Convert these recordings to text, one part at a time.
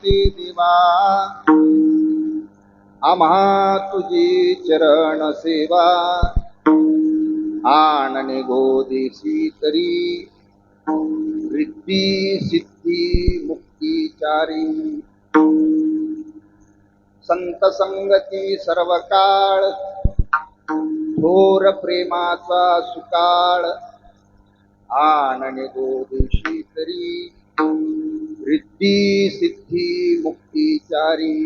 ते देवा आम्हा तुझी चरण सेवा आणने गोदेशी तरी रिद्धी सिद्धी मुक्तीचारी संत संगती सर्व काळ थोर प्रेमाचा सुकाळ आणने गोदेशी तरी रिद्धी सिद्धी मुक्तीचारी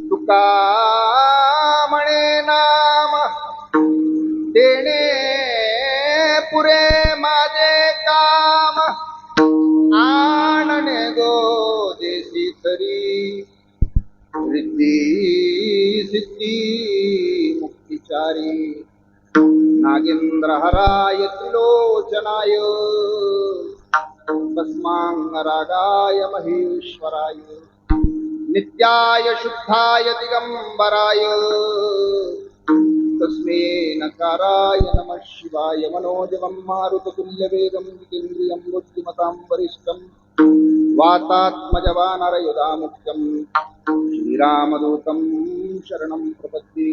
तुका म्हणे नाम देणे पुरे माझे काम आणने गोदेशी तरी रिद्धी सिद्धी मुक्तीचारी नागेंद्र हराय त्रिलोचनाय भस्मांगरागाय महेश्वराय नित्याय शुद्धाय दिगंबराय तस्मै नकाराय नमः शिवाय मनोजवं मारुततुल्यवेगं जितेन्द्रियं बुद्धिमतां वरिष्ठं वातात्मजवानरयुधामुख्यं श्रीरामदूतं शरणं प्रपद्ये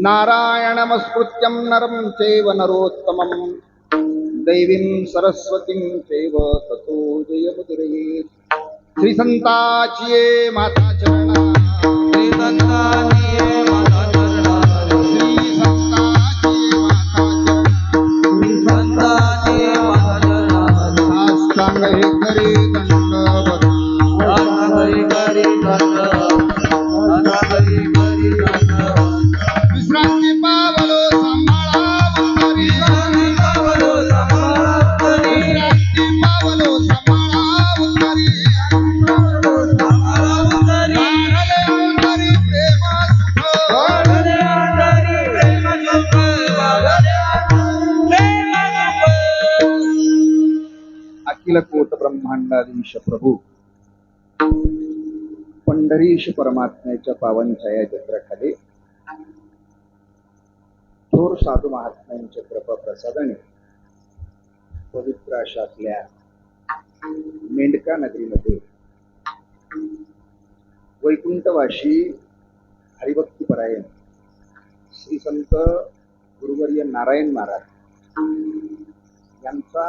नारायणमस्कृत्यं नरं चैव नरोत्तमं दैवीं सरस्वतीं चैव ततो जयमुदीरयेत् श्री संताची माता चरणा श्री संताची माता चरणा श्री संताची माता चरणा साष्टांग हे करी दंडवत हरी हरी विश्रांती पावलो सांभाळावून विश्रांती पावलो सांभाळावून विश्रांती पावलो सांभाळावून अखिल कोट ब्रह्मांडाधीश प्रभू पंढरीश परमात्म्याच्या पावन छाया जत्राखाली थोर साधू महात्म्यांच्या कृपा प्रसादाने पवित्र अशा आपल्या मेंढका नगरीमध्ये वैकुंठवाशी हरिभक्तीपरायण श्री संत गुरुवर्य नारायण महाराज यांचा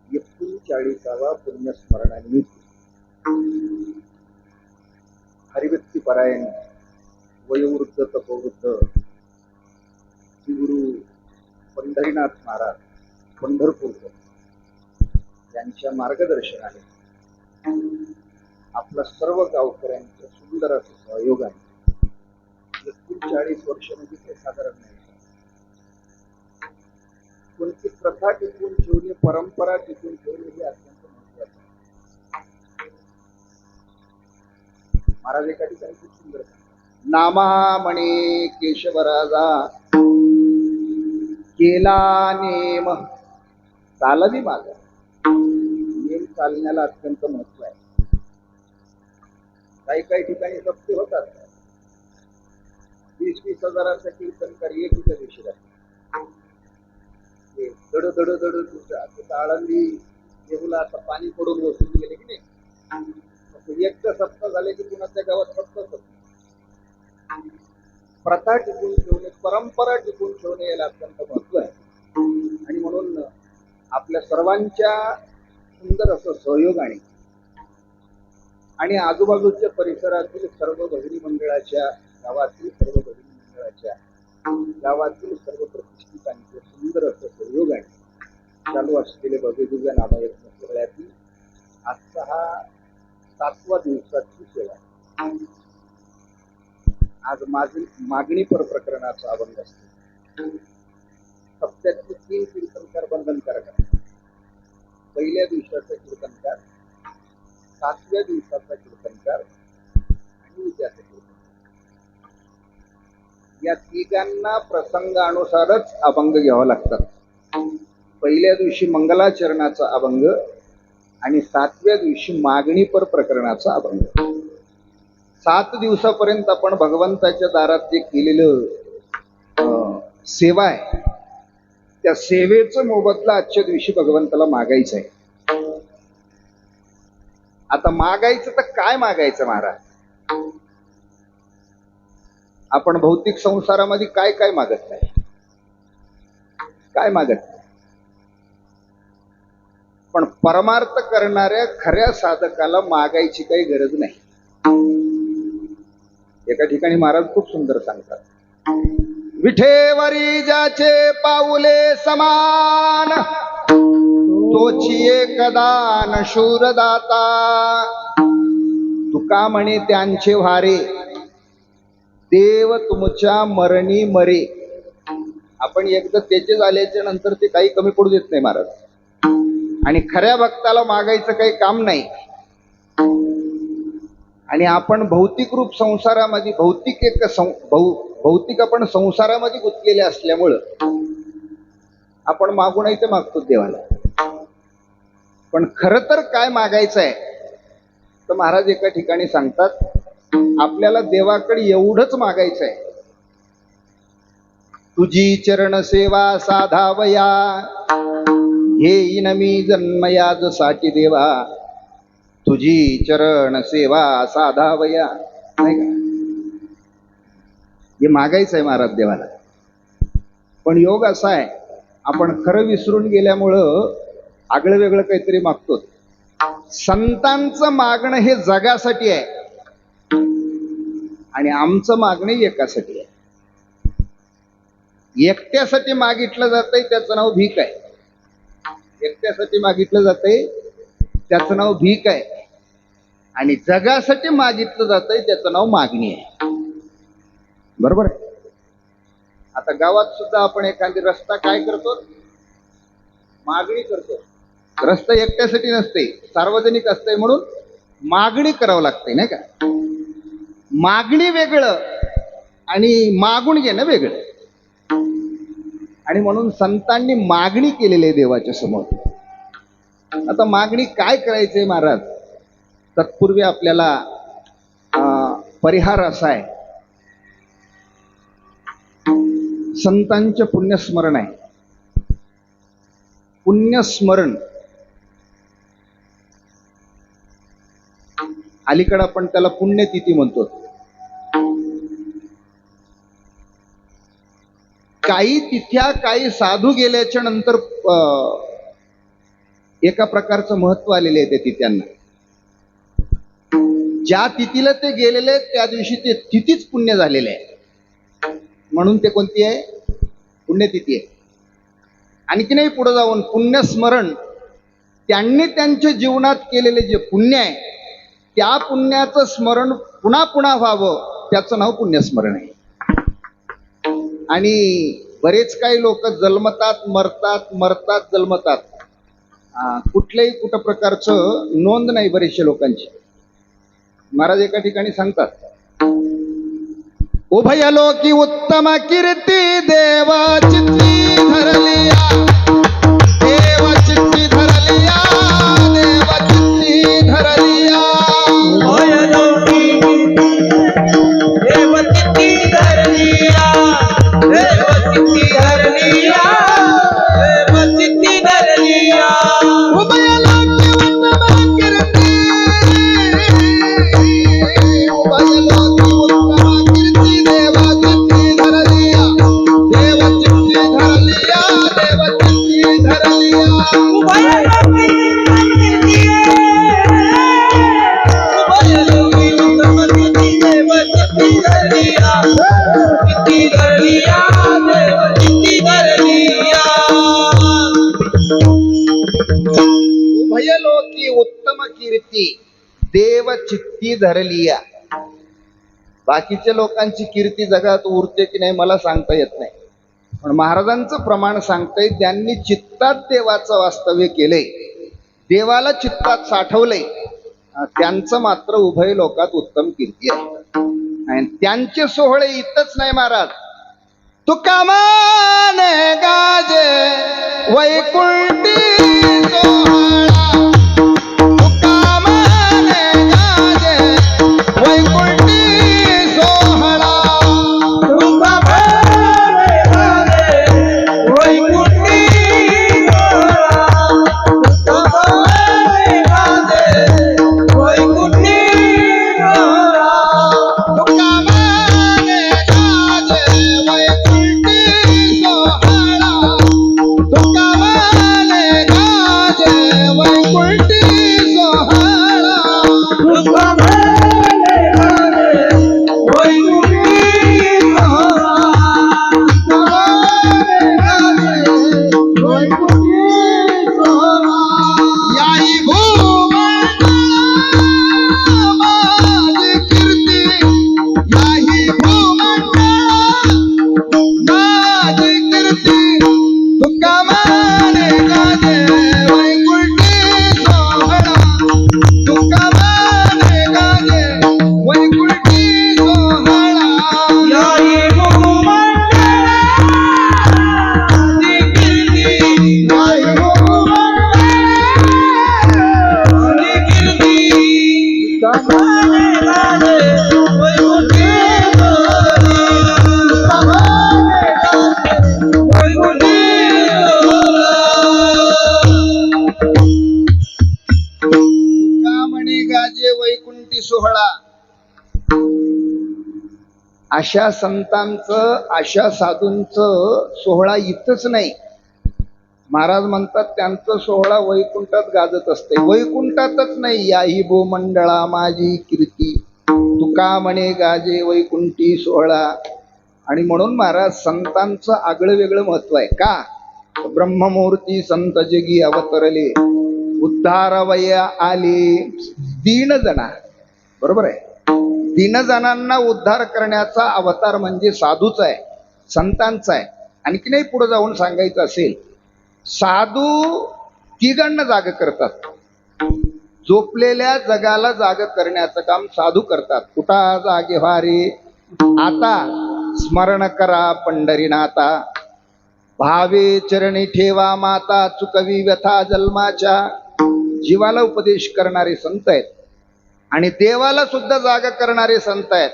39वा पुण्यस्मरणानिमित्त हरिभक्तीपरायण वयोवृद्ध तपोवृद्ध श्री गुरु पंढरीनाथ महाराज पंढरपूरकर यांच्या मार्गदर्शनाने आपल्या सर्व गावकऱ्यांच्या सुंदर असं सहयोगाने 39 वर्ष म्हणजे ते साधारण नाही. कोणती प्रथा टिकून ठेवणे, परंपरा टिकून ठेवणे हे अत्यंत महत्वाचं आहे. महाराज एका ठिकाणी खूप सुंदर नामा म्हणे केशवराजा केला नेम चालवी माझा. नेम चालण्याला अत्यंत महत्व आहे. काही काही ठिकाणी सप्ते होतात. 20-20 हजाराचा कीर्तनकार एकीच्या दिवशी राहतात. दड दड दड आळंदी देऊला आता पाणी पडून वसून गेले की नाही. एकदा सप्ताह झाले की पुन्हा त्या गावात सप्ताहच होत नाही. प्रथा टिकून ठेवणे, परंपरा टिकून ठेवणे याला अत्यंत महत्व आहे. आणि म्हणून आपल्या सर्वांच्या सुंदर असं सहयोगाने आणि आजूबाजूच्या परिसरातील सर्व भगिनी मंडळाच्या गावातील सर्व भगिनी मंडळाच्या गावातील सर्व प्रतिष्ठितांचे सुंदर असं सहयोगाने चालू असलेले भव्यदिव्य नामयज्ञ सोहळ्यातील आजचा हा 7वा दिवसाची सेवा. आज मागणीपर प्रकरणाचा अभंग असतो. सप्त्यातले 3 कीर्तनकार बंधनकारक असतात. पहिल्या दिवसाचा कीर्तनकार, 7व्या दिवसाचा कीर्तनकार आणि उद्याचा कीर्तनकार. या तिघांना प्रसंगानुसारच अभंग घ्यावा लागतात. पहिल्या दिवशी मंगलाचरणाचा अभंग आणि 7व्या दिवशी मागणीपर प्रकरणाचा अभंग. 7 दिवसापर्यंत आपण भगवंताच्या दारात जे केलेलं सेवा आहे त्या सेवेचं मोबदला आजच्या दिवशी भगवंताला मागायचं आहे. आता मागायचं तर काय मागायचं महाराज? आपण भौतिक संसारामध्ये काय काय मागत नाही, काय मागत नाही. पण परमार्थ करणाऱ्या खऱ्या साधकाला मागायची काही गरज नाही. एका ठिकाणी महाराज खूप सुंदर सांगतात, विठेवरी ज्याचे पाऊले समान, तोची एकदान शूरदाता. तुका म्हणे त्यांचे व्हारे, देव तुमच्या मरणी मरे. आपण एकदा त्याचे झाल्याच्या नंतर ते काही कमी पडू देत नाही महाराज. आणि खऱ्या भक्ताला मागायचं काही काम नाही. आणि आपण भौतिक रूप संसारामध्ये भौतिक आपण संसारामध्ये गुंतलेले असल्यामुळं आपण मागूनही ते मागतो देवाला. पण खरं तर काय मागायचं आहे तर महाराज एका ठिकाणी सांगतात, आपल्याला देवाकडे एवढंच मागायचं आहे, तुझी चरण सेवा साधावया, घेईन मी जन्मयाजसाठी देवा, तुझी चरण सेवा साधावया. नाही का? हे मागायचं आहे महाराज देवाला. पण योग असा आहे, आपण खरं विसरून गेल्यामुळं आगळं वेगळं काहीतरी मागतो. संतांचं मागणं हे जगासाठी आहे आणि आमचं मागणं एकासाठी आहे. एकट्यासाठी मागितलं जातंय त्याचं नाव भीक आहे. एकट्यासाठी मागितलं जातंय त्याचं नाव भीक आहे. आणि जगासाठी मागितलं जातंय त्याचं नाव मागणी आहे. बरोबर आहे? आता गावात सुद्धा आपण एखादी रस्ता काय करतो, मागणी करतो. रस्ता एकट्यासाठी नसते, सार्वजनिक असते म्हणून मागणी करावं लागते, नाही का? मागणी वेगळं आणि मागून घेणं वेगळं. आणि म्हणून संतांनी मागणी केलेली आहे देवाच्या समोर. आता मागणी काय करायचंय महाराज? तत्पूर्वी आपल्याला परिहार असा आहे, संतांचे पुण्यस्मरण आहे. पुण्यस्मरण अलीकडे आपण त्याला पुण्यतिथी म्हणतो. काही तिथ्या काही साधू गेल्याच्या नंतर एका प्रकारचं महत्व आलेले आहे त्या तिथ्यांना. ज्या तिथीला ते गेलेले त्या दिवशी ते तिथीच पुण्य झालेले आहे म्हणून ते कोणती आहे? पुण्यतिथी आहे. आणखीनही पुढे जाऊन पुण्यस्मरण, त्यांनी त्यांच्या जीवनात केलेले जे पुण्य आहे त्या पुण्याचं स्मरण पुन्हा पुन्हा व्हावं त्याचं नाव पुण्यस्मरण आहे. आणि बरेच काही लोक जन्मतात मरतात, मरतात जन्मतात, कुठल्याही कुठं प्रकारचं नोंद नाही बरेचशे लोकांची. महाराज एका ठिकाणी सांगतात, उभय लोकी उत्तम कीर्ती देव चित्ती धरलिया, देव चित्ती धरलिया, देव चित्ती धरलिया. उभय लोकी देव चित्ती धरलिया, देव चित्ती धरलिया, देव चित्ती धरलिया. उभय लोकी उत्तम कीर्ती, उभय लोकी उत्तम कीर्ती देव चित्ती धरलिया, देव चित्ती धरलिया, देव चित्ती धरलिया. उभय लोकी उभय लोकी उत्तम कीर्ती देव चित्ती धरलिया, चित्ती धरलिया, देव चित्ती धरलिया. उभय लोकी उत्तम कीर्ती देव चित्ती धरलिया. बाकीच्या लोकांची कीर्ती जगात उरते की नाही मला सांगता येत नाही, पण महाराजांचं प्रमाण सांगतंय त्यांनी चित्तात देवाचं वास्तव्य केलंय, देवाला चित्तात साठवलंय, त्यांचं मात्र उभय लोकात उत्तम कीर्ती आहे. आणि त्यांचे सोहळे इथंच नाही महाराज, तुका माने गाजे वैकुंठी सोहळा, तुका माने गाजे वैकुंठी सोहळा. तुका माने गाजे वैकुंठी सोहळा, तुका माने गाजे वैकुंठी सोहळा. अशा संतांचं, अशा साधूंचं सोहळा इथंच नाही. महाराज म्हणतात त्यांचं सोहळा वैकुंठात गाजत असते. वैकुंठातच नाही, याही भूमंडळा माझी कीर्ती, तुका म्हणे गाजे वैकुंठी सोहळा. आणि म्हणून महाराज संतांचं आगळं वेगळं महत्व आहे. का? ब्रह्ममूर्ती संत जगी अवतरले, उद्धारवया आले दीन जना. बरोबर आहे. दीन जनांना उद्धार करण्याचा अवतार म्हणजे साधूच आहे, संतांचा आहे. आणखी नाही पुढे जाऊन सांगायचं असेल, साधू तिघांना जाग करतात. झोपलेल्या जगाला जाग करण्याचं काम साधू करतात. कुठा जागे व्हारे आता, स्मरण करा पंढरीनाथा, भावे चरणी ठेवा माता, चुकवी व्यथा जन्माच्या. जीवाला उपदेश करणारे संत आहेत आणि देवाला सुद्धा जागा करणारे संत आहेत.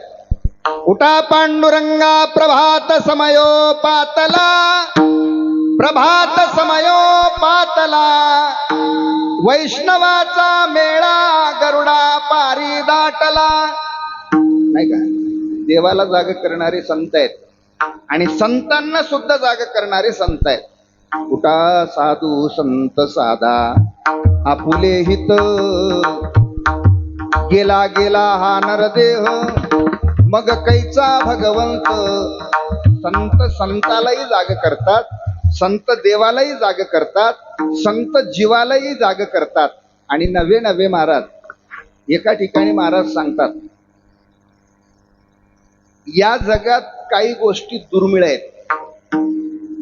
उठा पांडुरंगा प्रभात समयो पातला, प्रभात समयो पातला, वैष्णवाचा मेळा गरुडा पारी दाटला. नाही का? देवाला जागा करणारे संत आहेत आणि संतांना सुद्धा जागा करणारे संत आहेत. उठा साधू संत साधा, आपुले हित गेला गेला हा नरदेह, मग कैचा भगवंत. संत संतालाही जाग करतात, संत देवालाही जाग करतात, संत जीवालाही जाग करतात. आणि नवे नवे महाराज एका ठिकाणी महाराज सांगतात, या जगात काही गोष्टी दुर्मिळ आहेत.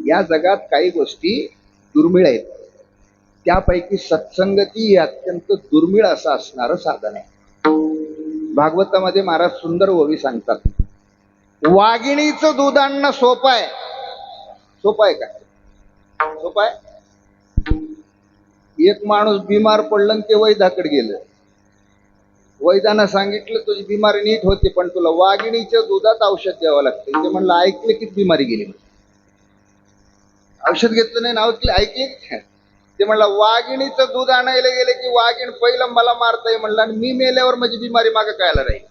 या जगात काही गोष्टी दुर्मिळ आहेत, त्यापैकी सत्संगती हे अत्यंत दुर्मिळ असं असणारं साधन आहे. भागवतामध्ये महाराज सुंदर ओवी सांगतात, वाघिणीचं दूध आणणं सोपं आहे. सोपं आहे का? सोपं आहे. एक माणूस बिमार पडलं आणि ते वैद्याकडे गेलं. वैद्यानं सांगितलं तुझी बिमारी नीट होते, पण तुला वाघिणीच्या दुधात औषध द्यावं लागतं. ते म्हणलं ऐकलं की बिमारी गेली. औषध घेतलं नाही ना, ऐकले. ते म्हणलं वाघिणीचं दूध आणायला गेले की वाघिण पहिलं मला मारताय म्हणलं, आणि मी मेल्यावर माझी बिमारी मागं कायला राहील.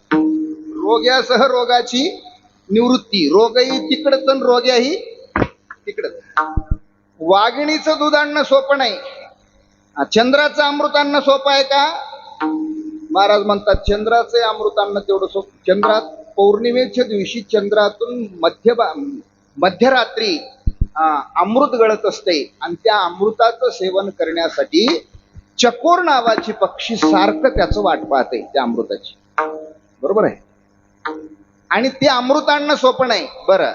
रोग्यासह रोगाची निवृत्ती. रोगही तिकडच आणि रोग्याही तिकडच. वाघिणीचं दूध आणणं सोपं नाही. चंद्राचं अमृत आणणं सोपं आहे का? महाराज म्हणतात चंद्राचे अमृत आणणं तेवढं सोपं. चंद्रात पौर्णिमेच्या दिवशी चंद्रातून मध्यरात्री अमृत गळत असते आणि त्या अमृताचं सेवन करण्यासाठी चकोर नावाची पक्षी सारखं त्याचं वाट पाहते त्या अमृताची. बरोबर आहे. आणि ते अमृत आणणं सोपं नाही. बरं,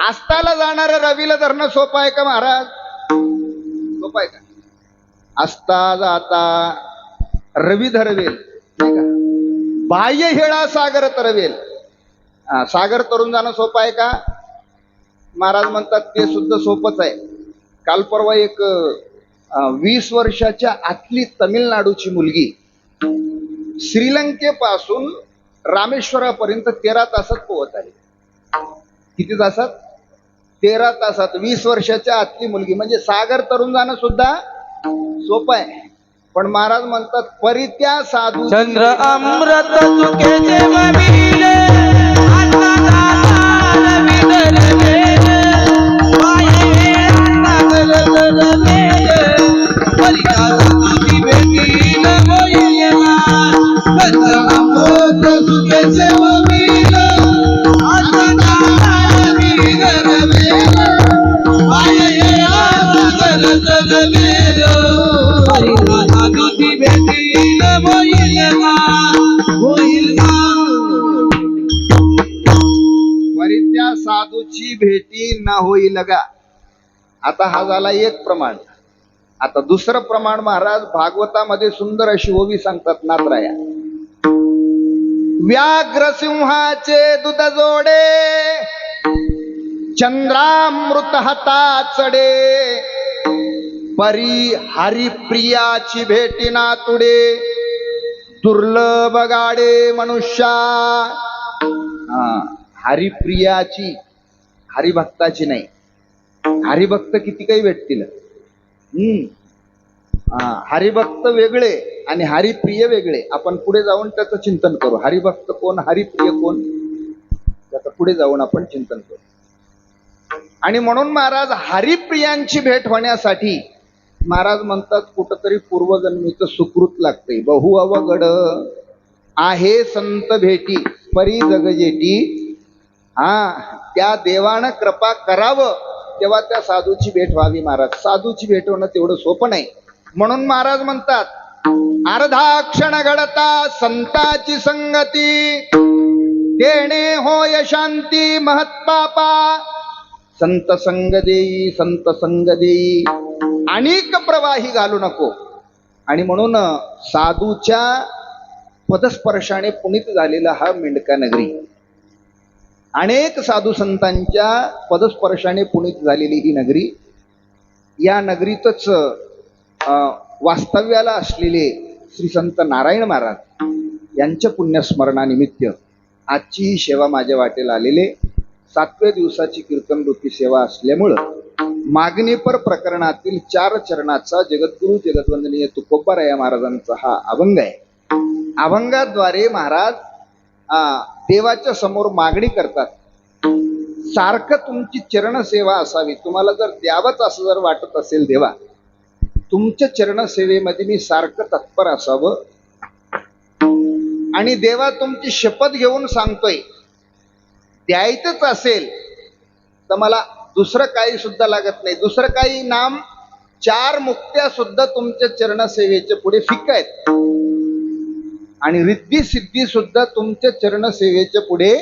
आस्ताला जाणाऱ्या रवीला धरणं सोपं आहे का महाराज? सोपं आहे का? आस्ता जाता रवी धरवेल, नाही का? बाह्य हेळा सागर तरवेल. सागर तरून जाणं सोपं आहे का? महाराज म्हणतात ते सुद्धा सोपंच आहे. काल परवा एक 20 वर्षाच्या आतली तमिळनाडूची मुलगी श्रीलंकेपासून रामेश्वरापर्यंत 13 तासात पोहत आली. किती तासात? 13 तासात. 20 वर्षाच्या आतली मुलगी. म्हणजे सागर तरून जाणं सुद्धा सोपं आहे. पण महाराज म्हणतात परित्या साधू चंद्र अमृत चुके जेवविले, आता दाता रवी धरवेले, पाये सागर धरवेले, परित्या साधू भेटील होईला. चंद्र अमृत चुके जेवविले, आता दाता रवी धरवेले, पाये सागर धरवेले, परित्या साधूची भेटी न होईल का? आता हा झाला एक प्रमाण. आता दुसरं प्रमाण महाराज भागवतामध्ये सुंदर अशी ओवी सांगतात नाथराया. व्याघ्र सिंहाचे दूध जोडे, चंद्रामृत हाता चढे, परी हरिप्रियाची भेटी नातुडे, दुर्लभ गाडे मनुष्या. हरिप्रियाची, हरिभक्ताची नाही. हरिभक्त किती काही भेटतील. हरिभक्त वेगळे आणि हरिप्रिय वेगळे. आपण पुढे जाऊन त्याचं चिंतन करू. हरिभक्त कोण, हरिप्रिय कोण, त्याचं पुढे जाऊन आपण चिंतन करू. आणि म्हणून महाराज हरिप्रियांची भेट होण्यासाठी महाराज म्हणतात कुठंतरी पूर्वजन्मीचं सुकृत लागतंय. बहु अवघड आहे संत भेटी परी जगजेटी. त्या देवानं कृपा करावं तेव्हा त्या साधूची भेट व्हावी. महाराज साधूची भेट होणं तेवढं सोपं नाही. म्हणून महाराज म्हणतात अर्धा क्षण घडता संताची संगती, देणे होय शांती महत्पापा. संत संग देई, संत संग देई, अनेक प्रवाही घालू नको. आणि म्हणून साधूच्या पदस्पर्शाने पुनीत झालेला हा मेंढका नगरी, अनेक साधू संतांच्या पदस्पर्शाने पुनीत झालेली ही नगरी, या नगरीतच वास्तव्याला असलेले श्री संत नारायण महाराज यांच्या पुण्यस्मरणानिमित्त आजची ही सेवा माझ्या वाटेला आलेले. 7व्या दिवसाची कीर्तनरूपी सेवा असल्यामुळं मागणीपर प्रकरणातील 4 चरणाचा जगद्गुरु जगद्वंदनीय तुकोबाराया महाराजांचा हा अभंग आहे. अभंगाद्वारे महाराज देवाच्या समोर मागणी करतात. सारखं तुमची चरणसेवा असावी. तुम्हाला जर द्यावंच असं जर वाटत असेल देवा, तुमच्या चरणसेवेमध्ये मी सारखं तत्पर असावं. आणि देवा तुमची शपथ घेऊन सांगतोय, द्यायचंच असेल तर मला दुसरं काही सुद्धा लागत नाही. दुसरं काही नाम 4 मुक्त्या सुद्धा तुमच्या चरणसेवेच्या पुढे फिक्क आहेत. आणि रिद्धी सिद्धी सुद्धा तुमच्या चरणसेवेच्या पुढे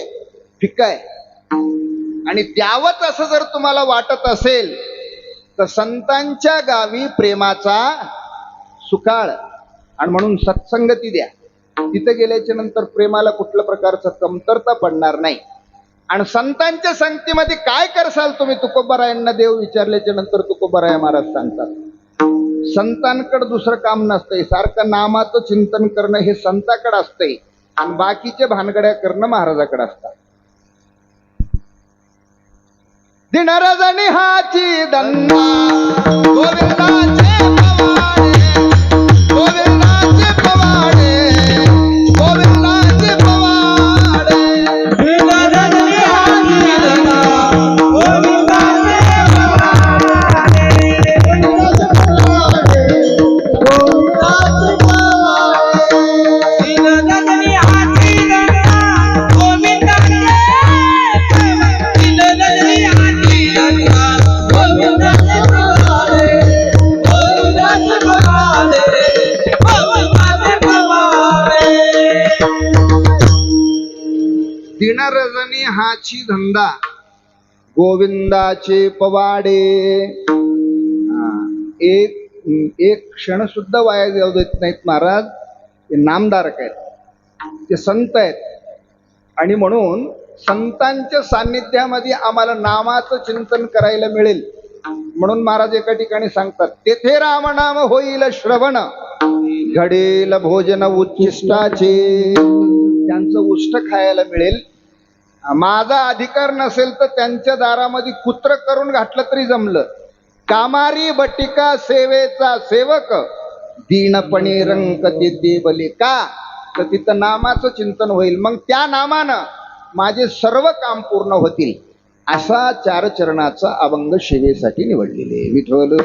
फिक्क आहे. आणि द्यावंच असं जर तुम्हाला वाटत असेल तर संतांच्या गावी प्रेमाचा सुकाळ. आणि म्हणून सत्संगती द्या. तिथे गेल्याच्या नंतर प्रेमाला कुठल्या प्रकारचं कमतरता पडणार नाही. आणि संतांच्या संगतीमध्ये काय करसाल तुम्ही, तुकोबारायांना देव विचारल्याच्या नंतर तुकोबाराया महाराज सांगतात, संतांकडे दुसरं काम नसतंय. सारखं नामाचं चिंतन करणं हे संताकडे असतंय आणि बाकीचे भानगड्या करणं महाराजाकडे असतात. दिनरजनी हाची धंदा गोविंदाचे पवाडे, गोविंदाचे पवाडे, गोविंदाचे पवाडे. दिनरजनी हाची धंदा गोविंदाचे पवाडे, गोविंदाचे पवाडे, गोविंदाचे पवाडे. दिनरजनी हाची धंदा गोविंदाचे पवाडे, दिनरजनी हाची धंदा गोविंदाचे पवाडे, गोविंदाचे पवाडे, गोविंदाचे पवाडे. दिनरजनी हाची धंदा गोविंदाचे पवाडे. एक क्षण सुद्धा वाया जाऊ देत नाहीत महाराज. ते नामधारक आहेत, ते संत आहेत. आणि म्हणून संतांच्या सान्निध्यामध्ये आम्हाला नामाचं चिंतन करायला मिळेल. म्हणून महाराज एका ठिकाणी सांगतात, तेथे रामनाम होईल श्रवण, घडेल भोजन उच्चिष्टाचे. त्यांचं उष्ट खायला मिळेल. माझा अधिकार नसेल तर त्यांच्या दारामध्ये कुत्र करून घातलं तरी जमलं. कामारी बटिका सेवेचा सेवक, दीनपणे रंक देते बले. का तर तिथं नामाचं चिंतन होईल. मग त्या नामानं माझे सर्व काम पूर्ण होतील. असा 4 चरणाचा अभंग सेवेसाठी निवडलेले. विठ्ठल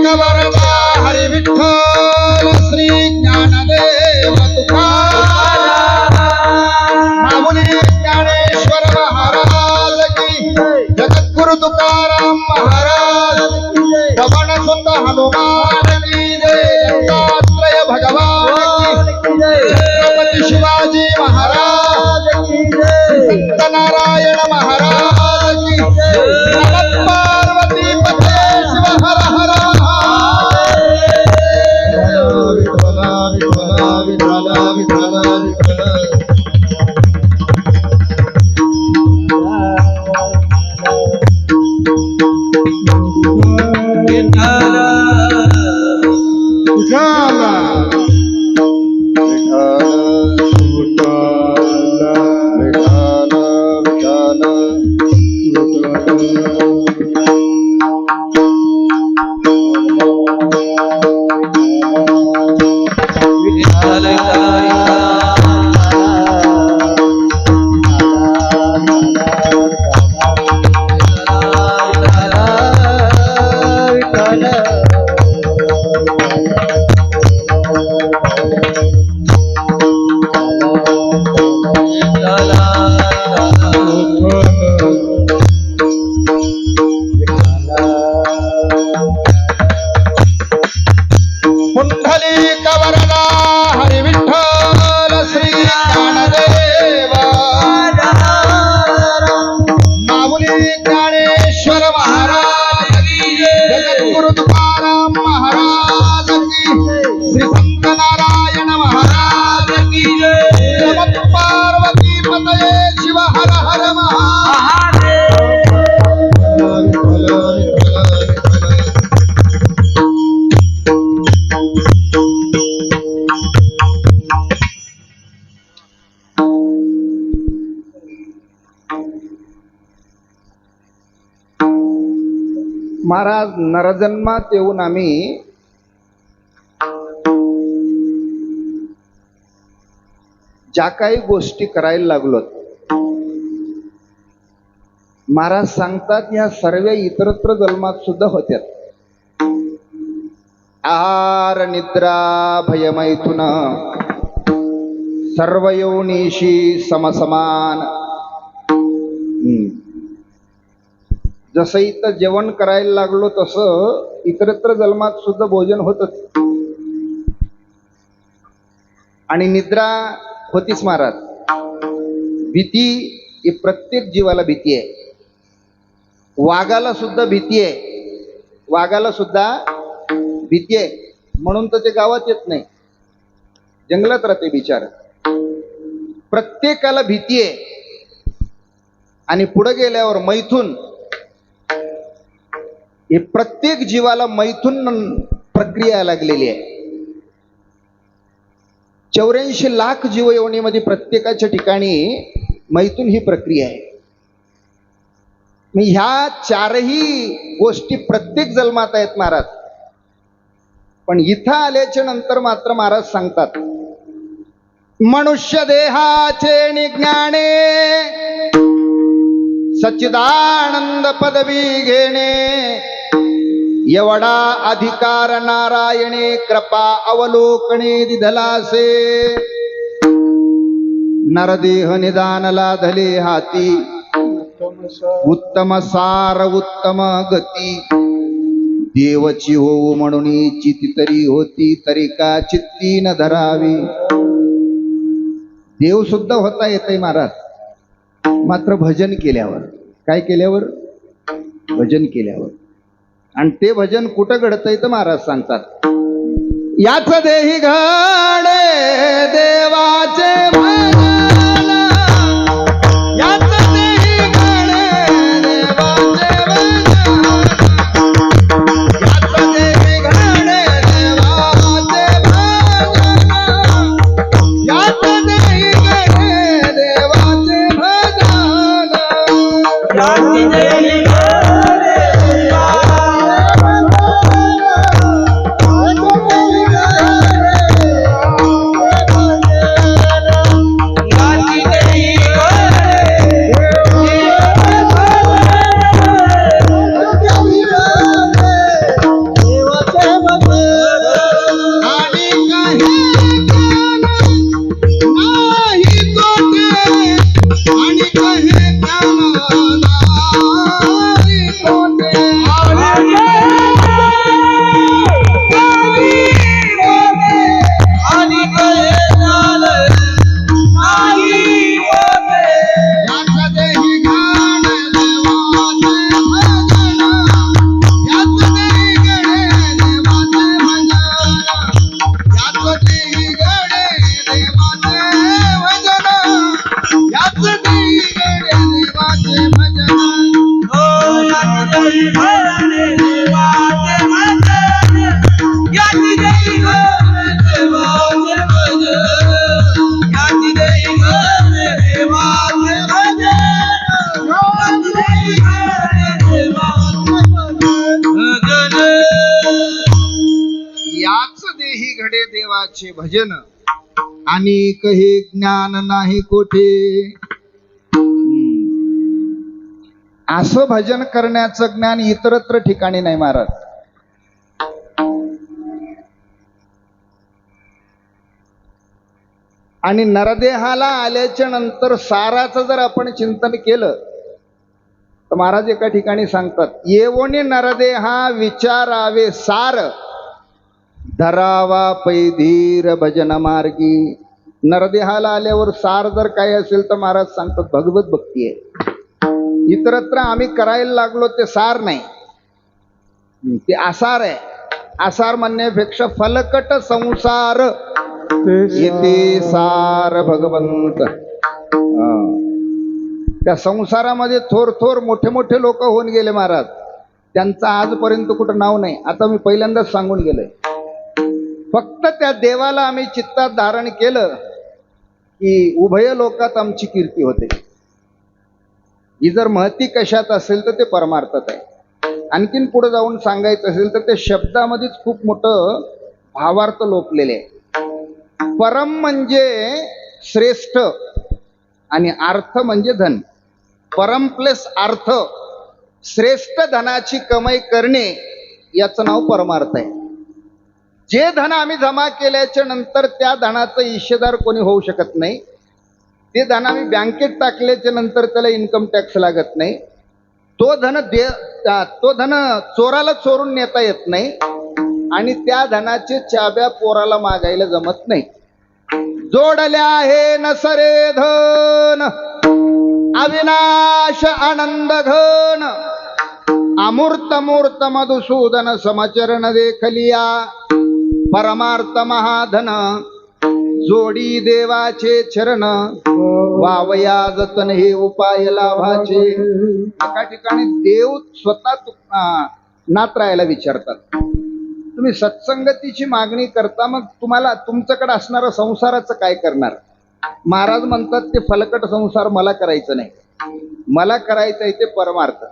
कवरदा हरी विठ्ठल श्री ज्ञानदेव तुकाराम माऊली ज्ञानेश्वर महाराज की जगद्गुरु तुकाराम महाराज पवन सुत हनुमान की जय दत्तात्रेय भगवान की जय छत्रपती शिवाजी महाराज की जय संत नारायण महाराज की जय नमः पार्वती पते शिव हर हर महाराज नरजन्मात येऊन आम्ही ज्या काही गोष्टी करायला लागलो महाराज सांगतात ह्या सर्व इतरत्र जन्मात सुद्धा होत्यात. आहार निद्रा भयमैथुन सर्व योनीशी समसमान. जसं इथं जेवण करायला लागलो तसं इतरत्र जन्मात सुद्धा भोजन होतच आणि निद्रा होतीच महाराज. भीती ही प्रत्येक जीवाला भीती आहे. वाघाला सुद्धा भीती आहे. वाघाला सुद्धा भीती आहे म्हणून तर ते गावात येत नाही, जंगलात राहते बिचार. प्रत्येकाला भीती आहे. आणि पुढे गेल्यावर मैथून, हे प्रत्येक जीवाला मैथून प्रक्रिया लागलेली आहे. 84 लाख जीवयोनीमध्ये प्रत्येकाच्या ठिकाणी मैथून ही प्रक्रिया आहे. ह्या चारही गोष्टी प्रत्येक जन्मात आहेत महाराज. पण इथं आल्याच्या नंतर मात्र महाराज सांगतात मनुष्य देहाचे निज्ञाने सच्चिदानंद पदवी घेणे एवढा अधिकार नारायणे कृपा अवलोकणे दिधलासे. नरदेह निदान लाधले हाती उत्तम सार उत्तम गती. देवची होऊ म्हणून चिती तरी होती तरी का चित्ती न धरावी. देव सुद्धा होता येते महाराज, मात्र भजन केल्यावर. काय केल्यावर? भजन केल्यावर. आणि ते भजन कुठं घडतंय तर महाराज सांगतात याच देही घडे देवाचे भजन. याच देही घडे देवाचे भजन. याच देही घडे देवाचे भजन. याच देही घडे देवाचे भजन. याच देही करडे देवाचे भजन आणि हे ज्ञान नाही कोठे. असं भजन करण्याचं ज्ञान इतरत्र ठिकाणी नाही महाराज. आणि नरदेहाला आल्याच्या नंतर साराचं जर आपण चिंतन केलं तर महाराज एका ठिकाणी सांगतात, येवोनी नरदेहा विचारावे सार, धरावा पैधीर भजन मार्गी. नरदेहाला आल्यावर सार जर काय असेल तर महाराज सांगतात भगवत भक्ती आहे. इतरत्र आम्ही करायला लागलो ते सार नाही, ते आसार आहे. आसार म्हणण्यापेक्षा फलकट संसार येते सार भगवंत. त्या संसारामध्ये थोर थोर मोठे मोठे लोक होऊन गेले महाराज, त्यांचं आजपर्यंत कुठं नाव नाही. आता मी पहिल्यांदाच सांगून गेलोय, फक्त त्या देवाला आम्ही चित्तात धारण केलं की उभय लोकात आमची कीर्ती होते. ही जर महती कशात असेल तर ते परमार्थात आहे. आणखीन पुढे जाऊन सांगायचं असेल तर ते शब्दामध्येच खूप मोठं भावार्थ लोपलेले आहे. परम म्हणजे श्रेष्ठ आणि अर्थ म्हणजे धन. परम प्लस अर्थ, श्रेष्ठ धनाची कमाई करणे याचं नाव परमार्थ आहे. जे धन आम्ही जमा केल्याच्या नंतर त्या धनाचं हिस्सेदार कोणी होऊ शकत नाही. ते धन आम्ही बँकेत टाकल्याच्या नंतर त्याला इन्कम टॅक्स लागत नाही. तो धन चोराला चोरून नेता येत नाही आणि त्या धनाचे चाब्या पोराला मागायला जमत नाही. जोडल्या आहे न सरे धन, अविनाश आनंद घन, अमूर्त मूर्त मधुसूदन समचरण देखलिया, परमार्थ महाधन जोडी देवाचे चरण, वावया जतन हे उपाय लाभाचे. एका ठिकाणी देव स्वतः नात्रायला विचारतात, तुम्ही सत्संगतीची मागणी करता, मग तुम्हाला तुमच्याकडे असणारं संसाराचं काय करणार. महाराज म्हणतात ते फलकट संसार मला करायचं नाही, मला करायचं आहे ते परमार्थ.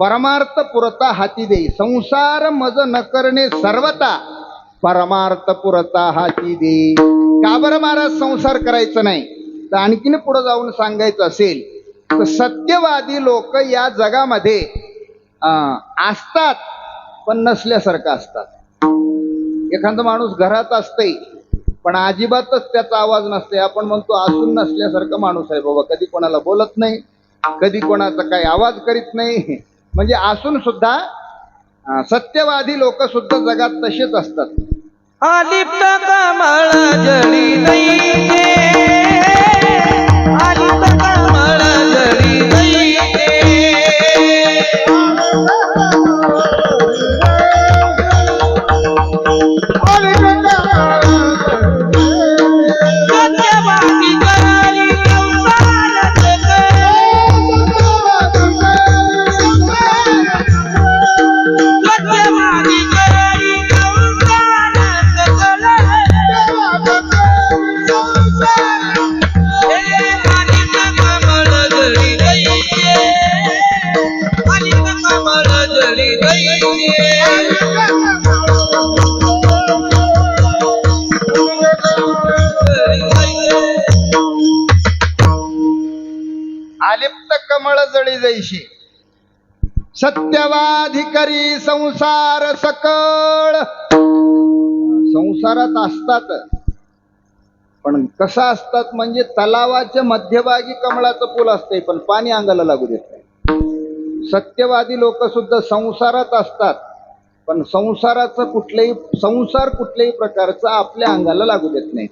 परमार्थ पुरता हाती देई, संसार मज न करणे सर्वता, परमार्थ पुरता हाती देई. का बरं महाराज संसार करायचं नाही, तर आणखीन पुढे जाऊन सांगायचं असेल तर सत्यवादी लोक या जगामध्ये असतात पण नसल्यासारखं असतात. एखादा माणूस घरात असते पण अजिबातच त्याचा आवाज नसते. आपण म्हणतो असून नसल्यासारखं माणूस आहे बाबा, कधी कोणाला बोलत नाही, कधी कोणाचा काही आवाज करीत नाही. म्हणजे असून सुद्धा सत्यवादी लोक सुद्धा जगात तसेच असतात. आलिप्त कमळ जळी नाही, आलिप्त कमळ जळी नाही, सत्यवादी करारी संसारात सत्यवादी करारी आलिप्त कमळ जळी जैशी, सत्यवादी करी संसार सकळ. संसारात असतात पण कसं असतात म्हणजे तलावाच्या मध्यभागी कमळाचं फुल असते पण पाणी अंगाला लागू देत नाही. सत्यवादी लोक सुद्धा संसारात असतात पण संसार कुठल्याही प्रकारचा आपल्या अंगाला लागू देत नाही.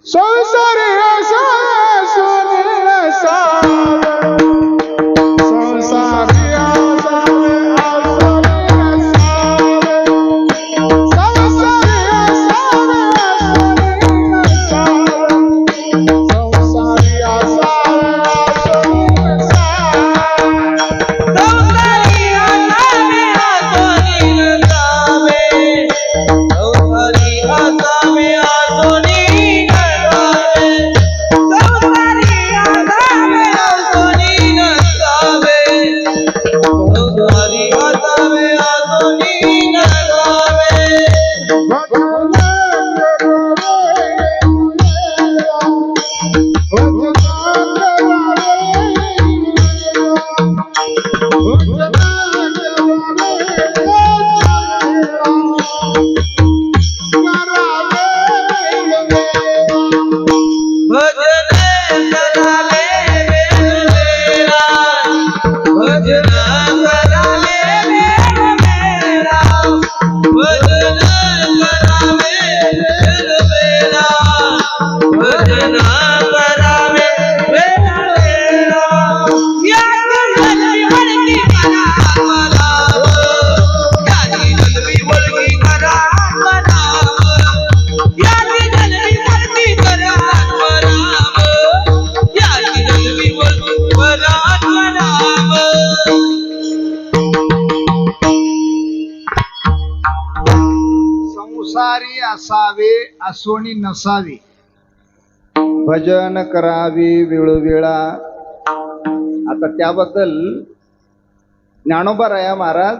संसारी असावे असोनी नसावे, भजन करावे वेळोवेळा. आता त्याबद्दल ज्ञानोबा राया महाराज